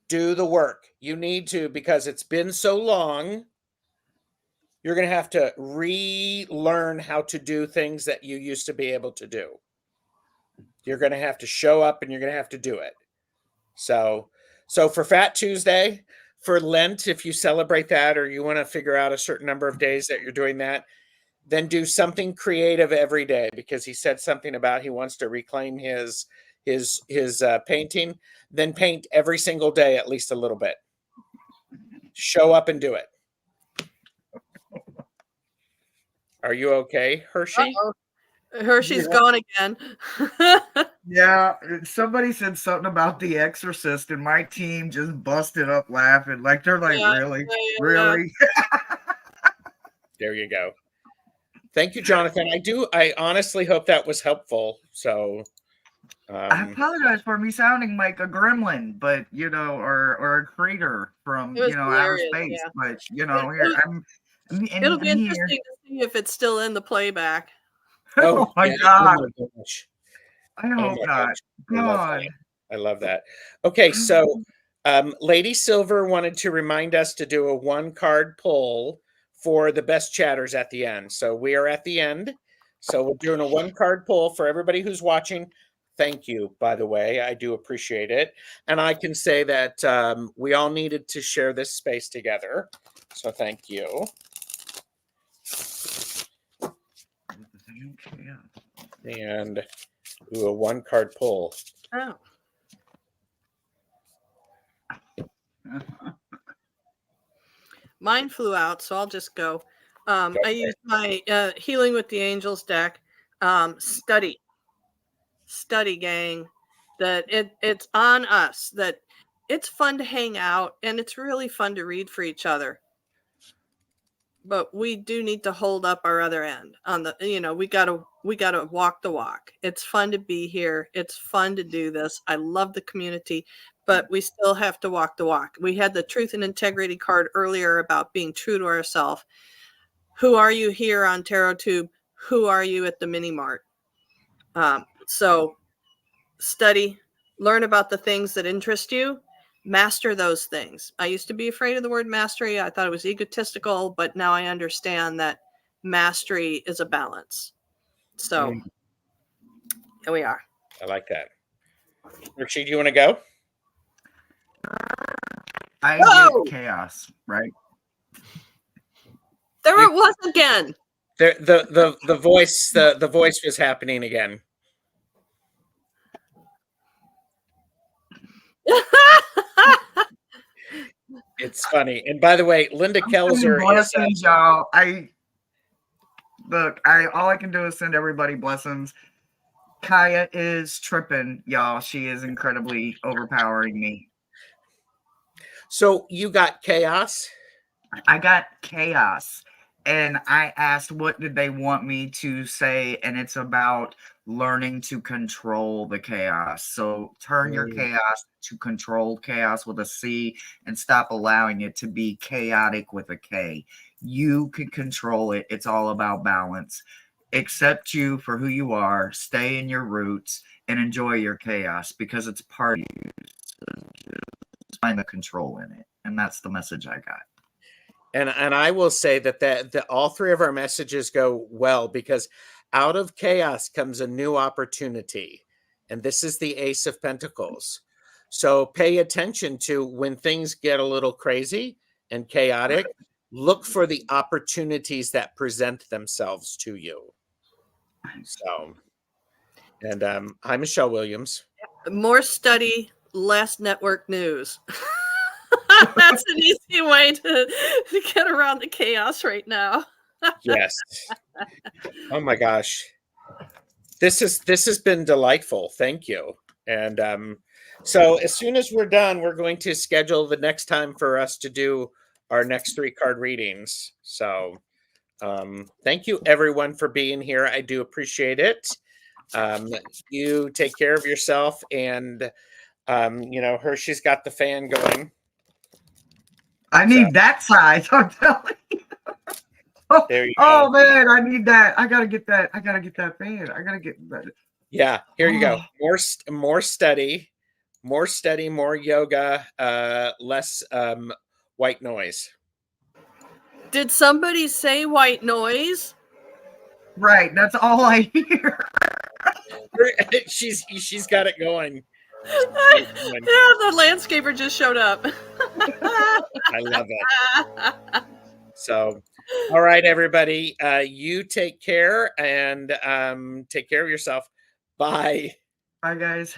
Do the work. You need to, because it's been so long. You're going to have to relearn how to do things that you used to be able to do. You're going to have to show up and you're going to have to do it. So for Fat Tuesday, for Lent, if you celebrate that, or you want to figure out a certain number of days that you're doing that, then do something creative every day, because he said something about he wants to reclaim his painting. Then paint every single day, at least a little bit. Show up and do it. Are you okay, Hershe? Uh-oh. Hershe's gone again. Yeah, somebody said something about The Exorcist, and my team just busted up laughing. Like, they're like, really? There you go. Thank you, Jonathan. I honestly hope that was helpful. So I apologize for me sounding like a gremlin, but or a crater from It was outer hilarious. space. Yeah. But It'll be I'm here. interesting to see if it's still in the playback. Oh my yeah. God! Oh my gosh. I Oh hope my not. gosh. I love God. that. I love that. Okay, so Lady Silver wanted to remind us to do a 1-card pull for the best chatters at the end. So we are at the end. So we're doing a 1-card pull for everybody who's watching. Thank you, by the way. I do appreciate it. And I can say that we all needed to share this space together. So thank you. And do a 1-card pull. Oh. Mine flew out, so I'll just go. I used my Healing with the Angels deck. Study, gang. That it's on us. That it's fun to hang out, and it's really fun to read for each other. But we do need to hold up our other end on the. We gotta walk the walk. It's fun to be here. It's fun to do this. I love the community. But we still have to walk the walk. We had the Truth and Integrity card earlier about being true to ourselves. Who are you here on TarotTube? Who are you at the mini mart? So study, learn about the things that interest you, master those things. I used to be afraid of the word mastery. I thought it was egotistical, but now I understand that mastery is a balance. So here we are. I like that. Hershe, do you want to go? I get chaos, right? There it was again. The voice was happening again. It's funny. And by the way, Linda Kelzer blessings, y'all. All I can do is send everybody blessings. Kaya is tripping, y'all. She is incredibly overpowering me. So you got chaos? I got chaos. And I asked, what did they want me to say? And it's about learning to control the chaos. So turn your chaos to controlled chaos with a C and stop allowing it to be chaotic with a K. You can control it. It's all about balance. Accept you for who you are. Stay in your roots and enjoy your chaos because it's part of you. Find the control in it. And that's the message I got. And I will say that all three of our messages go well because out of chaos comes a new opportunity. And this is the Ace of Pentacles. So pay attention to when things get a little crazy and chaotic, look for the opportunities that present themselves to you. So, and hi, Michelle Williams. More study, less network news. That's an easy way to get around the chaos right now. Yes. Oh my gosh. This has been delightful. Thank you. And so as soon as we're done, we're going to schedule the next time for us to do our next 3-card readings. So thank you everyone for being here. I do appreciate it. You take care of yourself, and Hershe's got the fan going. I need that size. I'm telling you. There you go. Man, I need that. I gotta get that. I gotta get that fan. I gotta get that. Yeah, here you go. More study, more yoga, less white noise. Did somebody say white noise? Right, that's all I hear. She's got it going. Yeah, the landscaper just showed up. I love it. So, all right, everybody, you take care and take care of yourself. Bye. Bye, guys.